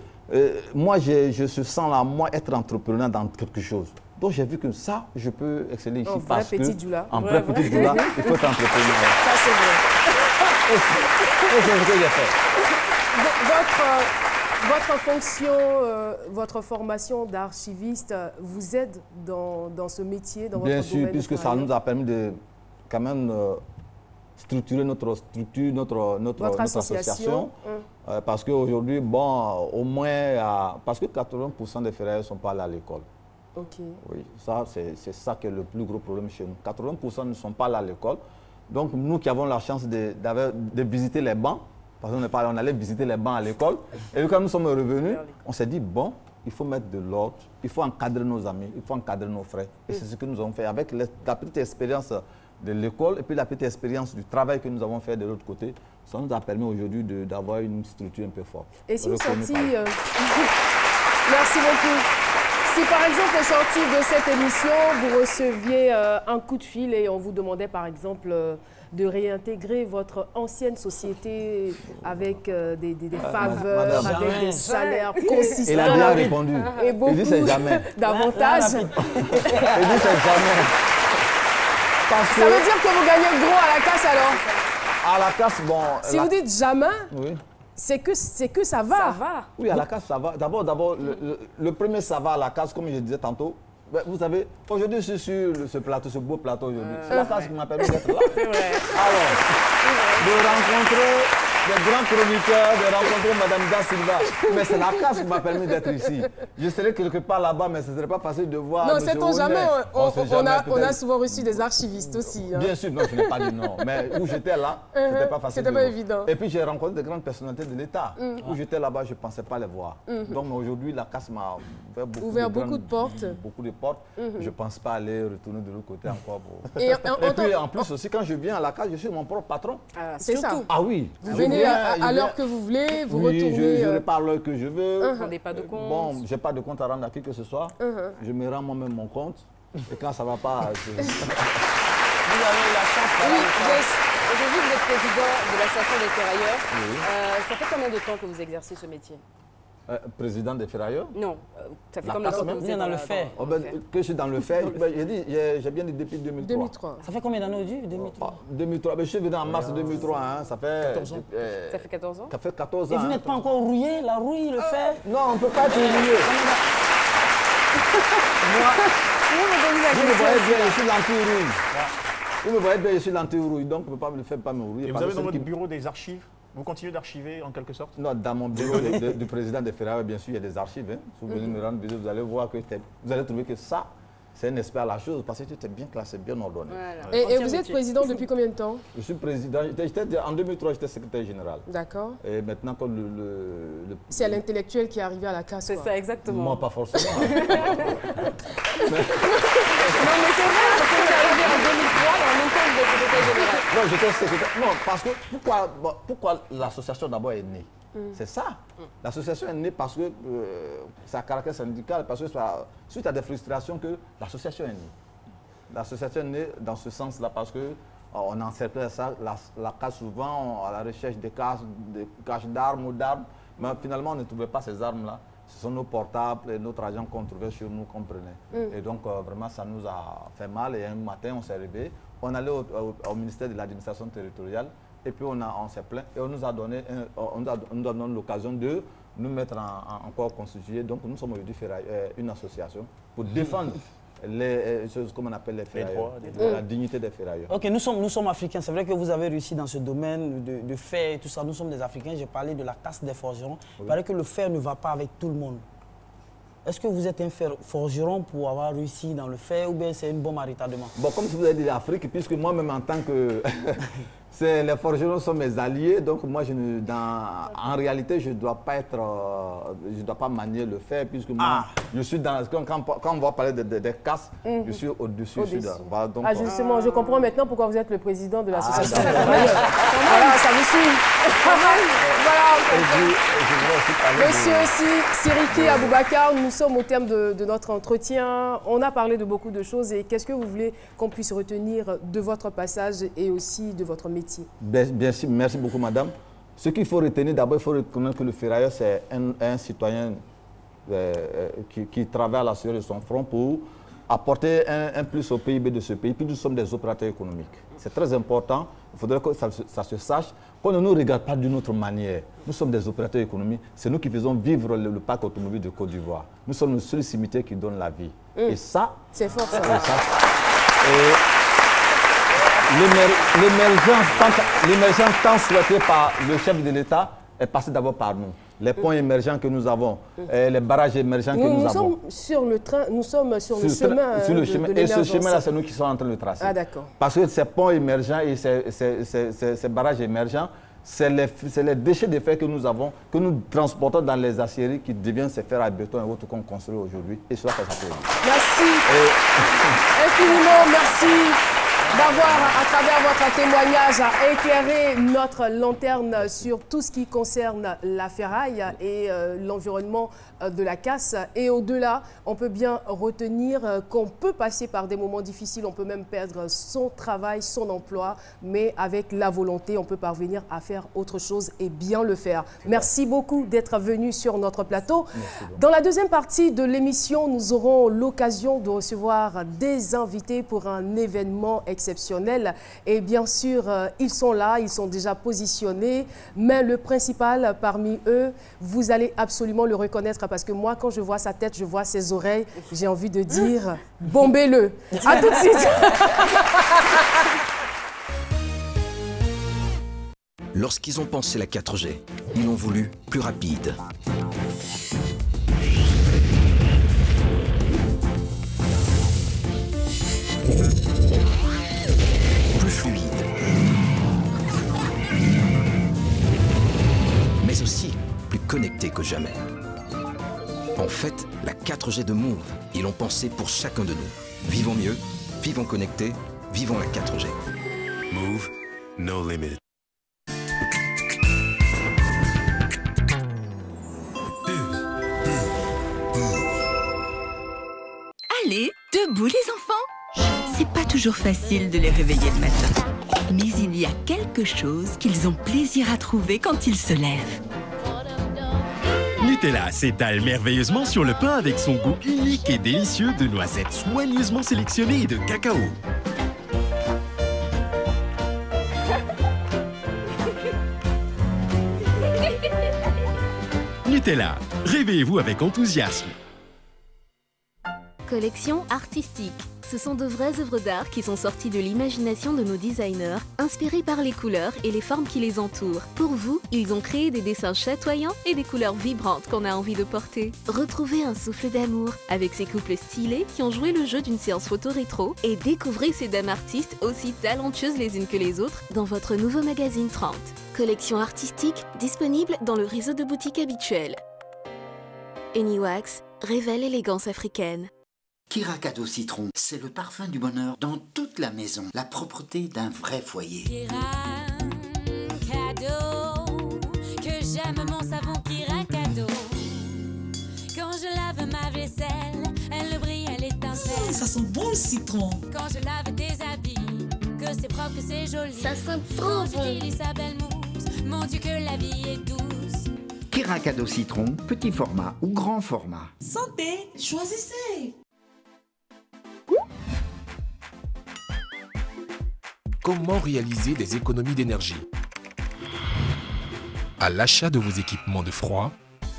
moi, je se sens là, moi, être entrepreneur dans quelque chose. Donc j'ai vu que ça, je peux exceller ici parce que... En vrai petit doula, il faut être entrepreneur. Ça, c'est vrai. Et c'est ce que j'ai fait. Votre fonction, votre formation d'archiviste vous aide dans ce métier, dans votre domaine? Bien sûr, puisque ça nous a permis de quand même structurer notre structure, notre association. Parce qu'aujourd'hui, bon, au moins, parce que 80% des ferrailleurs ne sont pas allés à l'école. Okay. Oui, ça, c'est ça qui est le plus gros problème chez nous. 80% ne sont pas allés à l'école. Donc, nous qui avons la chance de visiter les bancs, parce qu'on allait visiter les bancs à l'école, et quand nous sommes revenus, on s'est dit, bon, il faut mettre de l'ordre, il faut encadrer nos amis, il faut encadrer nos frères. Et c'est ce que nous avons fait avec la petite expérience de l'école et puis la petite expérience du travail que nous avons fait de l'autre côté. Ça nous a permis aujourd'hui d'avoir une structure un peu forte. Et si vous sortiez... Merci beaucoup. Si par exemple, au sortir de cette émission, vous receviez un coup de fil et on vous demandait par exemple de réintégrer votre ancienne société avec des faveurs, avec des salaires consistants. Il a bien répondu. Et beaucoup d'avantages. Il dit c'est jamais. Ça veut dire que vous gagnez gros à la casse alors? À la casse, bon... Si vous dites jamais, oui. c'est que ça va. Ça va. Oui, à la casse, ça va. D'abord, le premier, ça va à la casse, comme je disais tantôt. Vous savez, aujourd'hui, je suis sur ce plateau, ce beau plateau aujourd'hui. C'est la casse qui m'a permis d'être là. C'est vrai. Alors, de rencontrer des grands chroniqueurs, de rencontrer Mme Da Silva. Mais c'est la casse qui m'a permis d'être ici. Je serais quelque part là-bas, mais ce ne serait pas facile de voir. Non, sait-on jamais. On a souvent reçu des archivistes aussi. Hein. Bien sûr, non, je n'ai pas dit non. Mais où j'étais là, c'était pas facile. C'était pas évident. Et puis j'ai rencontré des grandes personnalités de l'État. Où j'étais là-bas, je ne pensais pas les voir. Donc aujourd'hui, la casse m'a ouvert beaucoup de portes. Beaucoup de portes. Je ne pense pas aller retourner de l'autre côté encore. Et puis en plus aussi, quand je viens à la casse, je suis mon propre patron. C'est ça. Ah oui. Vous venez à l'heure que vous voulez, vous retournez. Je repars l'heure que je veux. Vous n'avez pas de compte. Bon, je n'ai pas de compte à rendre à qui que ce soit. Je me rends moi-même mon compte. Et quand ça ne va pas, Vous avez la chance. Aujourd'hui, vous êtes président de l'association des ferrailleurs. Ça fait combien de temps que vous exercez ce métier? Président des ferrailleurs? Non, ça fait combien de temps que vous êtes dans le fait? Que je suis dans le fait, j'ai bien dit depuis 2003. Ça fait combien d'années aujourd'hui? 2003. Je suis venu en mars 2003, hein, ça fait 14 ans. Ça fait 14 ans? Ça fait 14 ans. Et vous n'êtes pas encore rouillé, la rouille, le fer? Non, on ne peut pas être rouillé. Vous me voyez bien, je suis l'anti-rouille. Vous me voyez bien, je suis l'anti-rouille, donc on ne peut pas me rouiller. Et vous avez dans votre bureau des archives? Vous continuez d'archiver en quelque sorte? Non, dans mon bureau du président des ferrailleurs, bien sûr, il y a des archives. Hein. Si vous venez me rendre visite, vous allez voir que vous allez trouver que ça, c'est un expert à la chose parce que tout est bien classé, bien ordonné. Voilà. Et vous êtes président depuis combien de temps? Je suis président. En 2003, j'étais secrétaire général. D'accord. Et maintenant, comme c'est l'intellectuel qui est arrivé à la casse. C'est ça, exactement. Moi, pas forcément. Non, mais c'est vrai, parce que vous êtes arrivé en 2003 et en même temps, vous êtes secrétaire général. Non, j'étais secrétaire. Non, parce que pourquoi l'association d'abord est née? C'est ça. L'association est née parce que c'est un caractère syndical, parce que suite à des frustrations que l'association est née. L'association est née dans ce sens-là parce que on encerclait ça, la casse souvent à la recherche des caches d'armes ou d'armes, mais finalement on ne trouvait pas ces armes-là. Ce sont nos portables et notre argent qu'on trouvait sur nous qu'on prenait. Et donc vraiment ça nous a fait mal et un matin on s'est réveillé, on allait au ministère de l'administration territoriale. Et puis on s'est plaint et on nous a donné l'occasion de nous mettre en corps constitué. Donc nous sommes aujourd'hui une association pour défendre les choses comme on appelle les ferrailleurs, la dignité des ferrailleurs. Ok, nous sommes africains. C'est vrai que vous avez réussi dans ce domaine de fer et tout ça. Nous sommes des Africains. J'ai parlé de la casse des forgerons. Il paraît que le fer ne va pas avec tout le monde. Est-ce que vous êtes un forgeron pour avoir réussi dans le fait ou bien c'est une bombe à retardement? Bon, comme je vous ai dit, l'Afrique, puisque moi-même en tant que... les forgerons sont mes alliés, donc moi, en réalité, je ne dois pas manier le fer, puisque moi, je suis dans... Quand on va parler des casses, je suis au-dessus. Voilà, donc, justement, je comprends maintenant pourquoi vous êtes le président de l'association. Voilà, ça vous suit. Monsieur Siriki Aboubakar, nous sommes au terme de notre entretien. On a parlé de beaucoup de choses et qu'est-ce que vous voulez qu'on puisse retenir de votre passage et aussi de votre métier? Bien sûr, merci beaucoup madame. Ce qu'il faut retenir, d'abord, il faut reconnaître que le ferrailleur, c'est un citoyen qui travaille à la sueur de son front pour apporter un plus au PIB de ce pays. Puis nous sommes des opérateurs économiques. C'est très important, il faudrait que ça se sache, qu'on ne nous regarde pas d'une autre manière. Nous sommes des opérateurs économiques, c'est nous qui faisons vivre le parc automobile de Côte d'Ivoire. Nous sommes le seul cimetière qui donne la vie. Et ça, c'est fort ça. L'émergence tant souhaitée par le chef de l'État est passée d'abord par nous. Les points émergents que nous avons, les barrages émergents que nous avons. Nous sommes sur le train, nous sommes sur le chemin. Sur le chemin. Et ce chemin-là, c'est nous qui sommes en train de tracer. Ah, d'accord. Parce que ces ponts émergents et ces barrages émergents, c'est les déchets de fer que nous avons, que nous transportons dans les aciéries qui deviennent ces fers à béton et autres qu'on construit aujourd'hui. Et cela fait ça. Merci. Infiniment, merci d'avoir, à travers votre témoignage, éclairé notre lanterne sur tout ce qui concerne la ferraille et l'environnement de la casse. Et au-delà, on peut bien retenir qu'on peut passer par des moments difficiles, on peut même perdre son travail, son emploi, mais avec la volonté, on peut parvenir à faire autre chose et bien le faire. Merci beaucoup d'être venu sur notre plateau. Dans la deuxième partie de l'émission, nous aurons l'occasion de recevoir des invités pour un événement exceptionnel. Et bien sûr, ils sont là, ils sont déjà positionnés, mais le principal parmi eux, vous allez absolument le reconnaître parce que moi, quand je vois sa tête, je vois ses oreilles, j'ai envie de dire bombez-le. À tout de suite. Lorsqu'ils ont pensé la 4G, ils l'ont voulu plus rapide. Plus fluide. Mais aussi plus connecté que jamais. En fait, la 4G de Move, ils l'ont pensé pour chacun de nous. Vivons mieux, vivons connectés, vivons la 4G. Move, no limit. Allez, debout les enfants! C'est pas toujours facile de les réveiller le matin. Mais il y a quelque chose qu'ils ont plaisir à trouver quand ils se lèvent. Nutella s'étale merveilleusement sur le pain avec son goût unique et délicieux de noisettes soigneusement sélectionnées et de cacao. Nutella, réveillez-vous avec enthousiasme. Collection artistique. Ce sont de vraies œuvres d'art qui sont sorties de l'imagination de nos designers, inspirées par les couleurs et les formes qui les entourent. Pour vous, ils ont créé des dessins chatoyants et des couleurs vibrantes qu'on a envie de porter. Retrouvez un souffle d'amour avec ces couples stylés qui ont joué le jeu d'une séance photo rétro et découvrez ces dames artistes aussi talentueuses les unes que les autres dans votre nouveau magazine 30. Collection artistique disponible dans le réseau de boutiques habituelles. Uniwax révèle l'élégance africaine. Kira Cadeau Citron, c'est le parfum du bonheur dans toute la maison. La propreté d'un vrai foyer. Kira Cadeau, que j'aime mon savon Kira Cadeau. Quand je lave ma vaisselle, elle brille, elle étincelle. Ça sent bon le citron. Quand je lave tes habits, que c'est propre, que c'est joli. Ça sent trop Quand bon. j'utilise sa belle mousse, mon Dieu que la vie est douce. Kira Cadeau Citron, petit format ou grand format. Santé, choisissez. Comment réaliser des économies d'énergie? À l'achat de vos équipements de froid,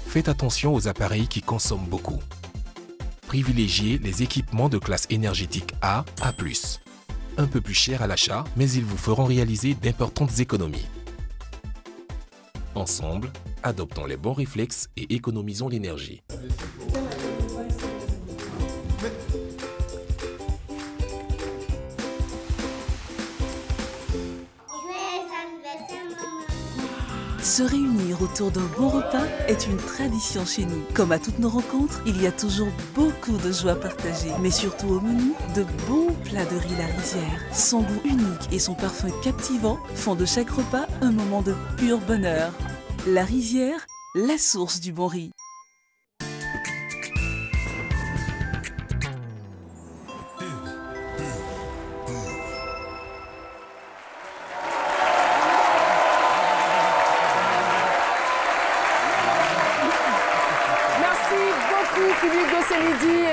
faites attention aux appareils qui consomment beaucoup. Privilégiez les équipements de classe énergétique A, A+. Un peu plus cher à l'achat, mais ils vous feront réaliser d'importantes économies. Ensemble, adoptons les bons réflexes et économisons l'énergie. Se réunir autour d'un bon repas est une tradition chez nous. Comme à toutes nos rencontres, il y a toujours beaucoup de joie partagée, mais surtout au menu, de bons plats de riz La Rivière. Son goût unique et son parfum captivant font de chaque repas un moment de pur bonheur. La Rivière, la source du bon riz.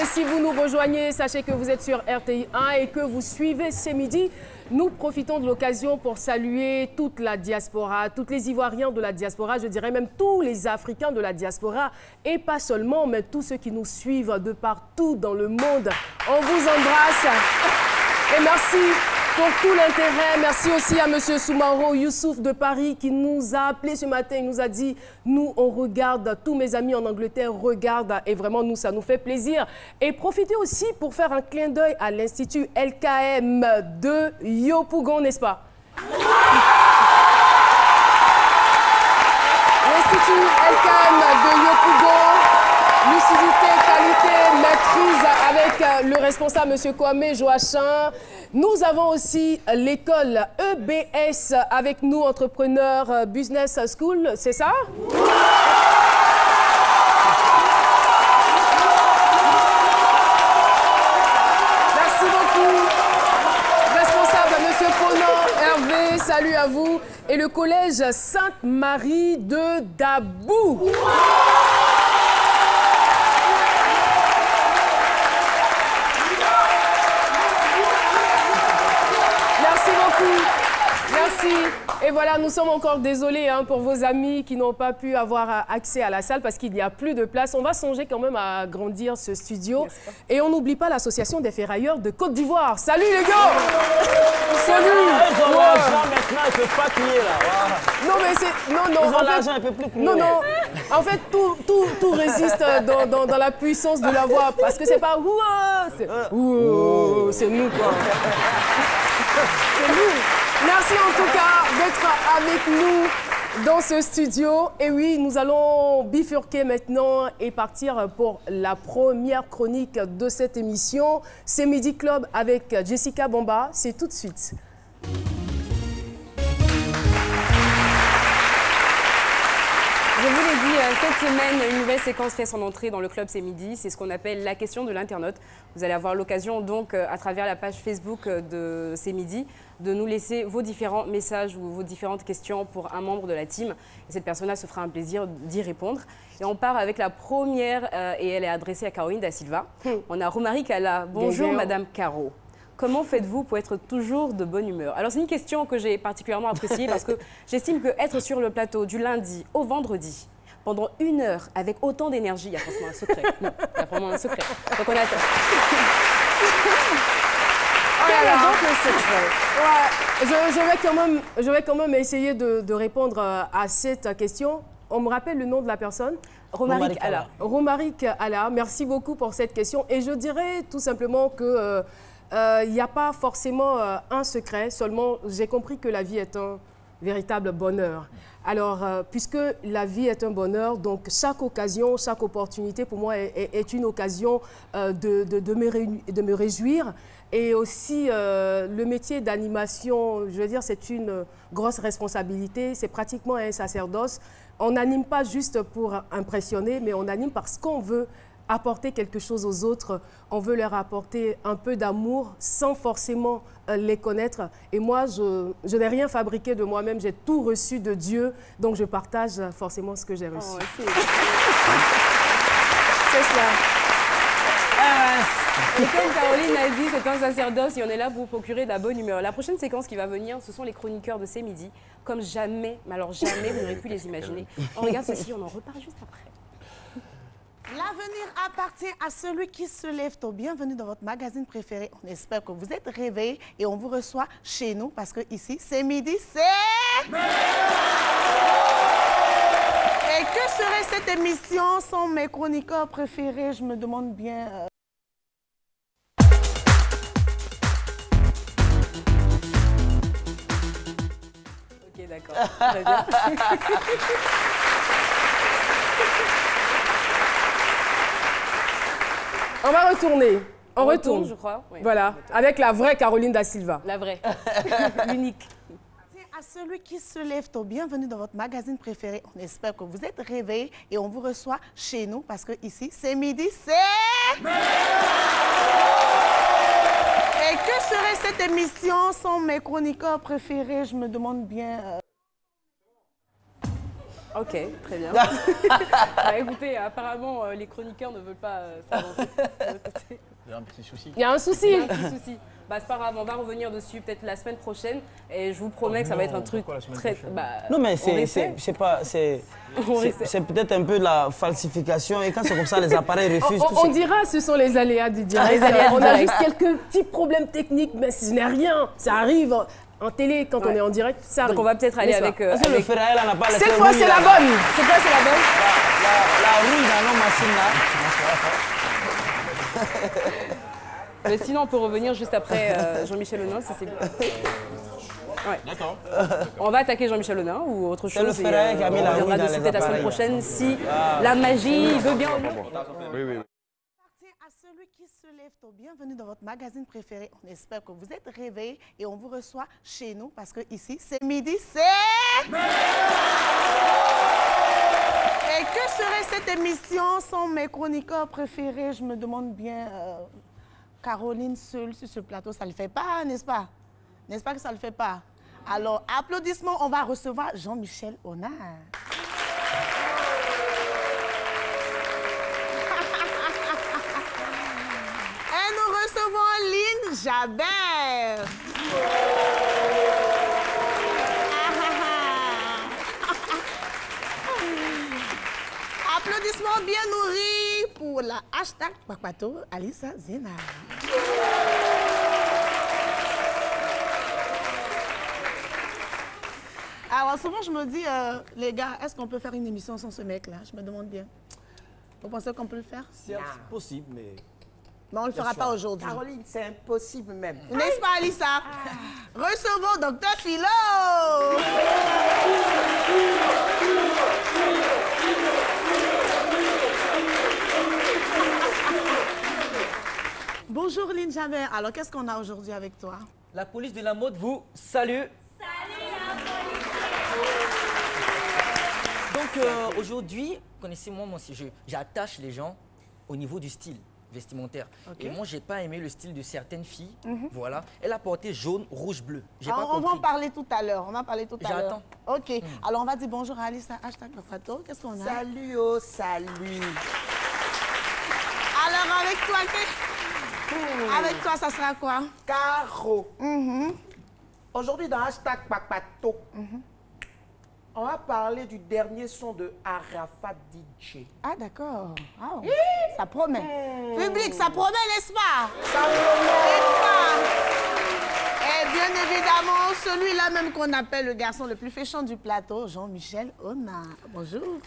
Et si vous nous rejoignez, sachez que vous êtes sur RTI 1 et que vous suivez C'est Midi. Nous profitons de l'occasion pour saluer toute la diaspora, tous les Ivoiriens de la diaspora, je dirais même tous les Africains de la diaspora, et pas seulement, mais tous ceux qui nous suivent de partout dans le monde. On vous embrasse et merci pour tout l'intérêt. Merci aussi à M. Soumaro Youssouf de Paris qui nous a appelé ce matin. Il nous a dit, nous, on regarde, tous mes amis en Angleterre regardent et vraiment, nous, ça nous fait plaisir. Et profitez aussi pour faire un clin d'œil à l'Institut LKM de Yopougon, n'est-ce pas? L'Institut LKM de Yopougon, lucidité, qualité, maîtrise avec le responsable, M. Kwame Joachim. Nous avons aussi l'école EBS avec nous, Entrepreneur Business School, c'est ça? Merci beaucoup. Responsable, M. Conan, Hervé, salut à vous. Et le collège Sainte-Marie de Dabou. Merci. Et voilà, nous sommes encore désolés pour vos amis qui n'ont pas pu avoir accès à la salle parce qu'il n'y a plus de place. On va songer quand même à agrandir ce studio. Et on n'oublie pas l'association des ferrailleurs de Côte d'Ivoire. Salut les gars! Salut! Maintenant, il ne peut pas crier là. Non, mais c'est... Non. Ils ont l'argent, il ne peut plus crier. Non. En fait, tout résiste dans la puissance de la voix. Parce que c'est pas ouah, c'est ouah, c'est nous quoi. C'est nous. Merci en tout cas d'être avec nous dans ce studio. Et oui, nous allons bifurquer maintenant et partir pour la première chronique de cette émission. C'est Midi Club avec Jessica Bamba. C'est tout de suite. Je vous l'ai dit, cette semaine, une nouvelle séquence fait son entrée dans le club C'est Midi. C'est ce qu'on appelle la question de l'internaute. Vous allez avoir l'occasion donc, à travers la page Facebook de C'est Midi, de nous laisser vos différents messages ou vos différentes questions pour un membre de la team. Et cette personne-là se fera un plaisir d'y répondre. Et on part avec la première, et elle est adressée à Caroline Da Silva. On a Romary Kala. Bonjour Madame Caro. Comment faites-vous pour être toujours de bonne humeur? Alors c'est une question que j'ai particulièrement appréciée parce que j'estime qu'être sur le plateau du lundi au vendredi, pendant 1 heure, avec autant d'énergie, il y a forcément un secret. Non, il y a vraiment un secret. Donc on attend. Quel est donc le secret? Ouais, je vais quand même essayer de répondre à cette question. On me rappelle le nom de la personne? Romary Kala. Romary Kala, merci beaucoup pour cette question. Et je dirais tout simplement que il n'y a pas forcément un secret, seulement j'ai compris que la vie est un véritable bonheur. Alors, puisque la vie est un bonheur, donc chaque occasion, chaque opportunité pour moi est une occasion de me réjouir. Et aussi, le métier d'animation, je veux dire, c'est une grosse responsabilité, c'est pratiquement un sacerdoce. On n'anime pas juste pour impressionner, mais on anime parce qu'on veut apporter quelque chose aux autres, on veut leur apporter un peu d'amour sans forcément les connaître. Et moi, je n'ai rien fabriqué de moi-même, j'ai tout reçu de Dieu, donc je partage forcément ce que j'ai reçu. Oh, c'est cela. Et comme Caroline l'a dit, c'est un sacerdoce et on est là pour vous procurer de la bonne humeur. La prochaine séquence qui va venir, ce sont les chroniqueurs de C'est Midi. Comme jamais, mais alors jamais, vous n'aurez pu les imaginer. On regarde ceci, on en repart juste après. L'avenir appartient à celui qui se lève tôt. Bienvenue dans votre magazine préféré. On espère que vous êtes réveillés et on vous reçoit chez nous parce que ici, C'est Midi, c'est... Et que serait cette émission sans mes chroniqueurs préférés? Je me demande bien... Ok, d'accord. Très bien. On va retourner. On retourne, je crois. Oui. Voilà, avec la vraie Caroline da Silva. La vraie, l'unique. À celui qui se lève tôt, bienvenue dans votre magazine préféré. On espère que vous êtes réveillés et on vous reçoit chez nous parce que ici, c'est midi, c'est... Et que serait cette émission sans mes chroniqueurs préférés? Je me demande bien... Ok, très bien. Écoutez, apparemment, les chroniqueurs ne veulent pas s'avancer. Il y a un petit souci. Il y a un souci. Il y a un petit souci. Bah, c'est pas grave, on va revenir dessus peut-être la semaine prochaine. Et je vous promets que ça va être un truc très... Non, mais c'est pas... C'est peut-être un peu de la falsification. Et quand c'est comme ça, les appareils refusent. On dira ce sont les aléas du direct. On a juste quelques petits problèmes techniques, mais ce n'est rien. Ça arrive... En télé, quand on est en direct, ça arrive. Donc on va peut-être aller avec... Parce que le Ferraille, n'a pas laissé... Cette fois, c'est la bonne. Cette fois, c'est la bonne. La rouille dans nos machines, là. Mais sinon, on peut revenir juste après Jean-Michel Honin, si c'est bien. Ouais. D'accord. On va attaquer Jean-Michel Honin ou autre chose. Le Ferraille qui a mis la rouille dans les appareils. La semaine prochaine, si la magie veut bien... Oui. Bienvenue dans votre magazine préféré. On espère que vous êtes réveillés et on vous reçoit chez nous parce que ici, c'est midi, c'est... Et que serait cette émission sans mes chroniqueurs préférés? Je me demande bien... Caroline seule sur ce plateau, ça ne le fait pas, n'est-ce pas? N'est-ce pas que ça ne le fait pas? Alors, applaudissements, on va recevoir Jean-Michel Honin. Lynn Jabert. Applaudissements bien nourris pour la hashtag Papato Alissa Zena. Alors souvent je me dis, les gars, est-ce qu'on peut faire une émission sans ce mec-là? Je me demande bien. Vous pensez qu'on peut le faire? C'est possible, mais... Mais on ne le fera pas aujourd'hui. Caroline, c'est impossible même. N'est-ce pas, Alissa? Recevons Dr Philo. Bonjour, Lynn Jabert. Alors, qu'est-ce qu'on a aujourd'hui avec toi? La police de la mode vous salue. Salut la police. Donc, aujourd'hui, connaissez-moi mon sujet. J'attache les gens au niveau du style vestimentaire. Okay. Et moi, j'ai pas aimé le style de certaines filles. Voilà. Elle a porté jaune, rouge, bleu. On va en parler tout à l'heure. On va parler tout à l'heure. J'attends. Ok. Alors, on va dire bonjour à Alice, hashtag Papato. Qu'est-ce qu'on a? Salut, oh, salut. Alors, avec toi, ça sera quoi? Caro. Aujourd'hui, dans hashtag Papato, on va parler du dernier son de Arafat DJ. Ah, d'accord. Oh. Ça promet. Public, ça promet, n'est-ce pas? Ça promet. Et bien évidemment, celui-là même qu'on appelle le garçon le plus féchant du plateau, Jean-Michel Honin. Bonjour.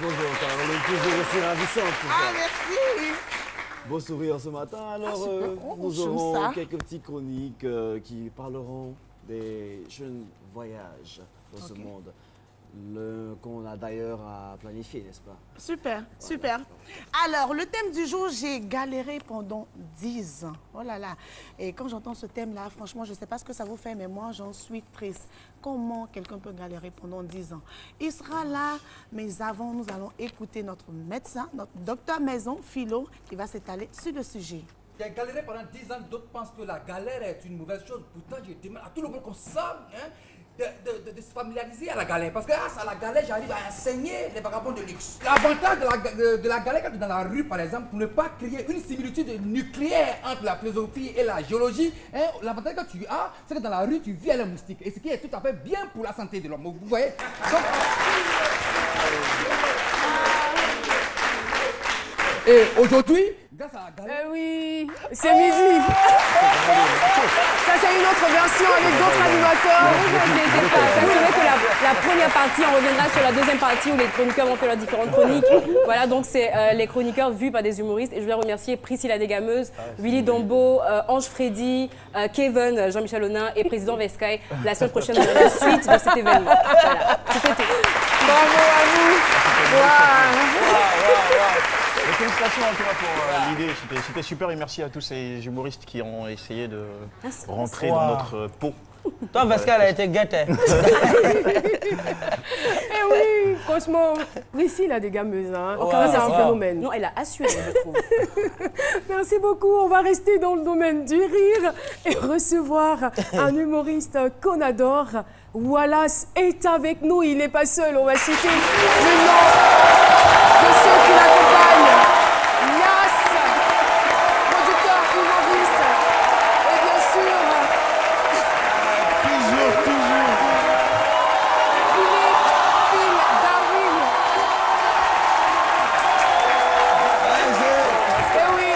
Bonjour, Caroline. Toujours aussi ravissante. Ah, merci. Beau sourire ce matin. Alors, nous aurons quelques petites chroniques qui parleront des jeunes voyages dans ce monde. Qu'on a d'ailleurs à planifier, n'est-ce pas? Super, voilà. Super. Alors, le thème du jour, j'ai galéré pendant 10 ans. Oh là là. Et quand j'entends ce thème-là, franchement, je ne sais pas ce que ça vous fait, mais moi, j'en suis triste. Comment quelqu'un peut galérer pendant 10 ans? Il sera là, mais avant, nous allons écouter notre médecin, notre docteur maison, Philo, qui va s'étaler sur le sujet. J'ai galéré pendant 10 ans, d'autres pensent que la galère est une mauvaise chose. Pourtant, je demande à tout le monde comme ça, hein, de se familiariser à la galère. Parce que grâce à la galère, j'arrive à enseigner les vagabonds de luxe. L'avantage de la galère quand tu es dans la rue, par exemple, pour ne pas créer une similitude nucléaire entre la philosophie et la géologie, hein, l'avantage que tu as, c'est que dans la rue, tu vis à la moustique. Et ce qui est tout à fait bien pour la santé de l'homme. Vous voyez? Donc, et aujourd'hui, grâce à la galère... oui, c'est midi. Ça, c'est une autre version avec d'autres animateurs. Ça serait que la première partie. On reviendra sur la deuxième partie où les chroniqueurs vont faire leurs différentes chroniques. Voilà, donc c'est les chroniqueurs vus par des humoristes. Et je voulais remercier Priscilla Desgameuses, Willy Dombo, Ange Freddy, Kevin, Jean-Michel Honin et Président Vescaille. La semaine prochaine, on aura la suite de cet événement. Voilà, c'était tout. Bravo à vous. Félicitations en tout cas pour l'idée, c'était super et merci à tous ces humoristes qui ont essayé de rentrer dans notre peau. Toi, Vescaille a été guetté. Eh oui, franchement, Priscilla Desgameuses, hein. C'est un phénomène. Non, elle a assuré, je trouve. Merci beaucoup. On va rester dans le domaine du rire et recevoir un humoriste qu'on adore. Wallace est avec nous. Il n'est pas seul. On va citer le nom de ceux qui l'accompagnent. Yass, producteur humoriste. Et bien sûr, Phil Darwin. Et oui,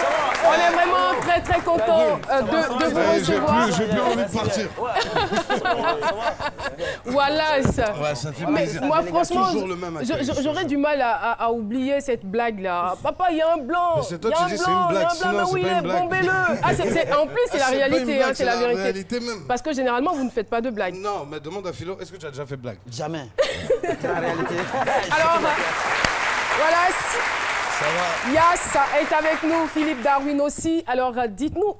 on est vraiment très content de vous recevoir. J'ai plus envie de partir. Wallace. Ouais, ça fait Mais plaisir. moi, franchement, Toujours le même accueil, j'aurais du mal à oublier cette blague-là. Papa, il y a un blanc. Mais c'est toi Il y a qui un dis blanc, c'est une blague, il y a un sinon blanc, c'est oui, pas il une est blague. bombez-le. En plus, c'est la réalité. C'est la vérité. Même. Parce que généralement, vous ne faites pas de blagues. Non, mais demande à Philo, est-ce que tu as déjà fait blague? Jamais. C'est la réalité. Alors, Wallace. Ça va. Yass est avec nous, Philippe Darwin aussi. Alors, dites-nous,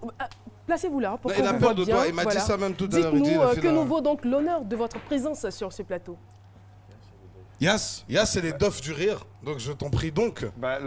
placez-vous là pour Non, qu'on il a vous peur voit de bien. toi, il m'a dit ça même tout à l'heure. Dites-nous que nous vaut donc l'honneur de votre présence sur ce plateau. Yass, c'est les dofs du rire, donc je t'en prie donc. Bah,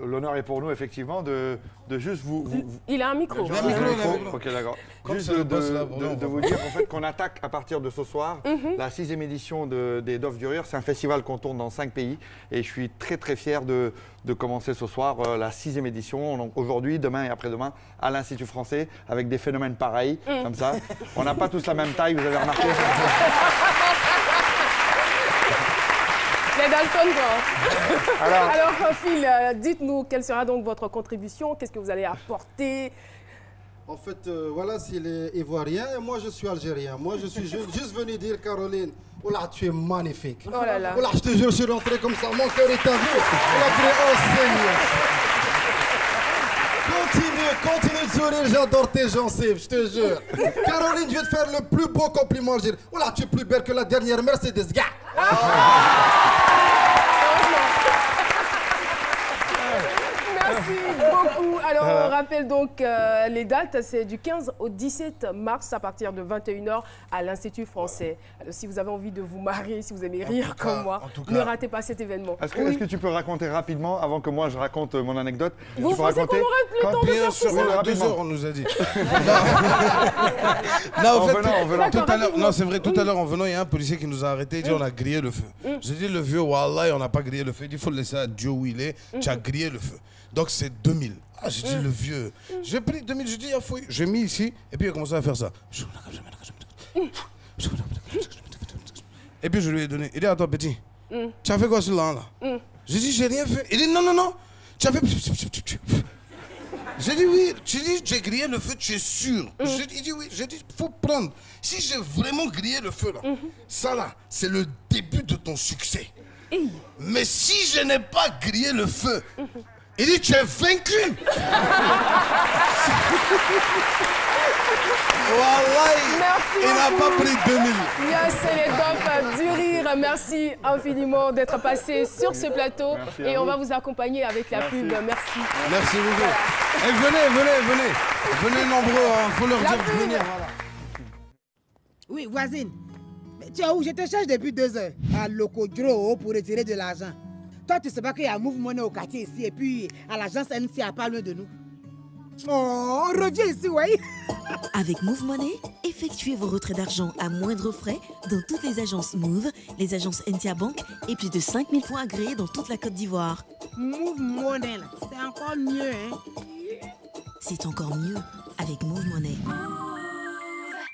l'honneur est pour nous, effectivement, de juste vous... Il a un micro. Il a un micro. Ok, d'accord. Juste de vous dire en fait, qu'on attaque à partir de ce soir la 6e édition des Dofs du Rire. C'est un festival qu'on tourne dans 5 pays et je suis très fier de commencer ce soir la 6e édition. Donc aujourd'hui, demain et après-demain à l'Institut français avec des phénomènes pareils, comme ça. On n'a pas tous la même taille, vous avez remarqué. Les Dalton, quoi. Alors, Phil, dites-nous quelle sera donc votre contribution, qu'est-ce que vous allez apporter? En fait, voilà, s'il est ivoirien et moi je suis algérien. Moi je suis juste venu dire, Caroline, oh là, tu es magnifique. Oh là là. Oh là, je te jure, je suis rentré comme ça, mon cœur est à vous. Oh là, oh Seigneur. Continue de sourire, j'adore tes gencives, je te jure. Caroline, je vais te faire le plus beau compliment algérien. Oh là, tu es plus belle que la dernière Mercedes, gars. Merci beaucoup. Alors, on rappelle donc les dates. C'est du 15 au 17 mars à partir de 21h à l'Institut français. Alors, si vous avez envie de vous marier, si vous aimez rire comme moi, ne ratez pas cet événement. Est-ce que tu peux raconter rapidement, avant que moi je raconte mon anecdote? Vous pensez qu'on aurait le temps de faire tout ça? 2 heures, on nous a dit. Non, en fait, tout à l'heure, non, c'est vrai, tout à l'heure en venant, il y a un policier qui nous a arrêtés, il dit on a grillé le feu. J'ai dit le vieux, wallah, on n'a pas grillé le feu. Il dit il faut le laisser à Dieu où il est, tu as grillé le feu. Donc c'est 2000. Ah, j'ai dit le vieux. J'ai pris 2000, j'ai dit il faut. J'ai mis ici, et puis il a commencé à faire ça. Et puis je lui ai donné. Il dit attends petit, tu as fait quoi celui-là là? J'ai dit j'ai rien fait. Il dit non, tu as fait. J'ai dit oui, j'ai grillé le feu, tu es sûr? Il dit oui, j'ai dit faut prendre. Si j'ai vraiment grillé le feu là, ça là, c'est le début de ton succès. Mais si je n'ai pas grillé le feu, il dit tu es vaincu. Merci il n'a pas pris 2000. Yes, c'est les Dofs du rire. Merci infiniment d'être passé sur ce plateau. Et on va vous accompagner avec la pub. Merci. Merci beaucoup. Et venez nombreux, il faut leur dire de venir. Voilà. Oui, voisine. Mais tu es où? Je te cherche depuis 2 heures. À Locodro pour retirer de l'argent. Toi, tu sais pas qu'il y a Move Money au quartier ici et puis à l'agence NC à pas loin de nous. Oh, on revient ici, oui. Avec Move Money, effectuez vos retraits d'argent à moindre frais dans toutes les agences Move, les agences NTA Bank et plus de 5000 points agréés dans toute la Côte d'Ivoire. Move Money, c'est encore mieux, hein. C'est encore mieux avec Move Money.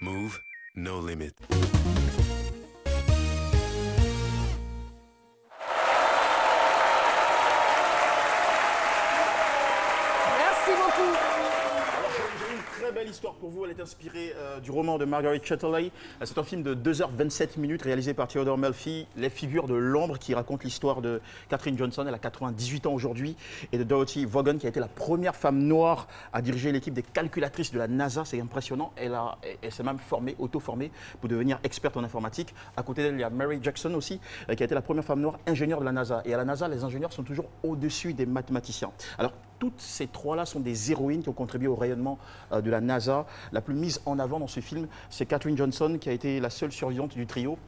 Move, no limit. Quelle histoire pour vous? Elle est inspirée du roman de Margaret Chatterley. C'est un film de 2h27 minutes réalisé par Theodore Melfi, Les figures de l'ombre, qui raconte l'histoire de Katherine Johnson. Elle a 98 ans aujourd'hui, et de Dorothy Vaughan, qui a été la première femme noire à diriger l'équipe des calculatrices de la NASA. C'est impressionnant. Elle s'est même formée, auto-formée, pour devenir experte en informatique. À côté d'elle, il y a Mary Jackson aussi, qui a été la première femme noire ingénieure de la NASA. Et à la NASA, les ingénieurs sont toujours au-dessus des mathématiciens. Alors, toutes ces trois-là sont des héroïnes qui ont contribué au rayonnement de la NASA. La plus mise en avant dans ce film, c'est Katherine Johnson, qui a été la seule survivante du trio.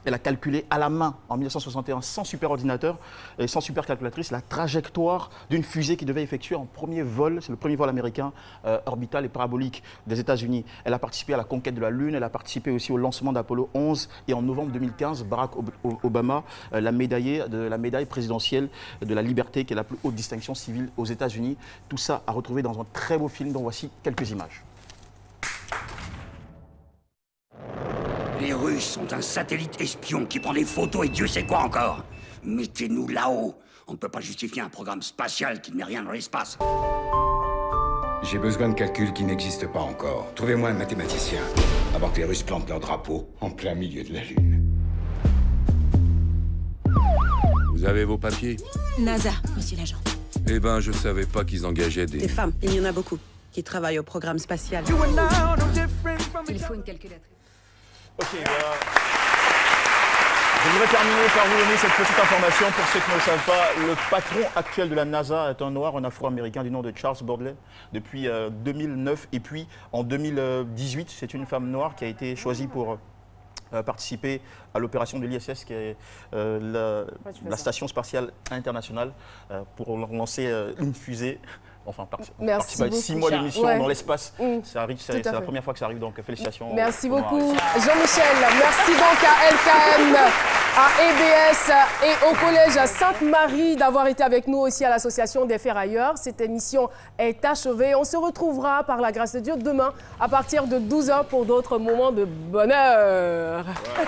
Elle a calculé à la main, en 1961, sans superordinateur et sans supercalculatrice, la trajectoire d'une fusée qui devait effectuer un premier vol, c'est le premier vol américain orbital et parabolique des États-Unis. Elle a participé à la conquête de la Lune, elle a participé aussi au lancement d'Apollo 11. Et en novembre 2015, Barack Obama l'a médaillé de la médaille présidentielle de la liberté, qui est la plus haute distinction civile aux États-Unis. Tout ça à retrouver dans un très beau film dont voici quelques images. Les Russes sont un satellite espion qui prend des photos et Dieu sait quoi encore. Mettez-nous là-haut. On ne peut pas justifier un programme spatial qui ne met rien dans l'espace. J'ai besoin de calculs qui n'existent pas encore. Trouvez-moi un mathématicien avant que les Russes plantent leur drapeau en plein milieu de la Lune. Vous avez vos papiers? NASA, monsieur l'agent. Eh ben, je savais pas qu'ils engageaient Des femmes, il y en a beaucoup, qui travaillent au programme spatial. Il faut une calculatrice. Ok, je voudrais terminer par vous donner cette petite information pour ceux qui ne le savent pas. Le patron actuel de la NASA est un noir, un afro-américain du nom de Charles Bordley depuis 2009. Et puis en 2018, c'est une femme noire qui a été choisie pour participer à l'opération de l'ISS, qui est la station spatiale internationale, pour lancer une fusée. Enfin, participer à 6 mois d'émission dans l'espace. C'est la première fois que ça arrive, donc félicitations. Merci beaucoup, Jean-Michel. Merci donc à LKM, à EBS et au Collège Sainte-Marie d'avoir été avec nous aussi à l'Association des Ferrailleurs. Cette émission est achevée. On se retrouvera par la grâce de Dieu demain à partir de 12h pour d'autres moments de bonheur. Ouais.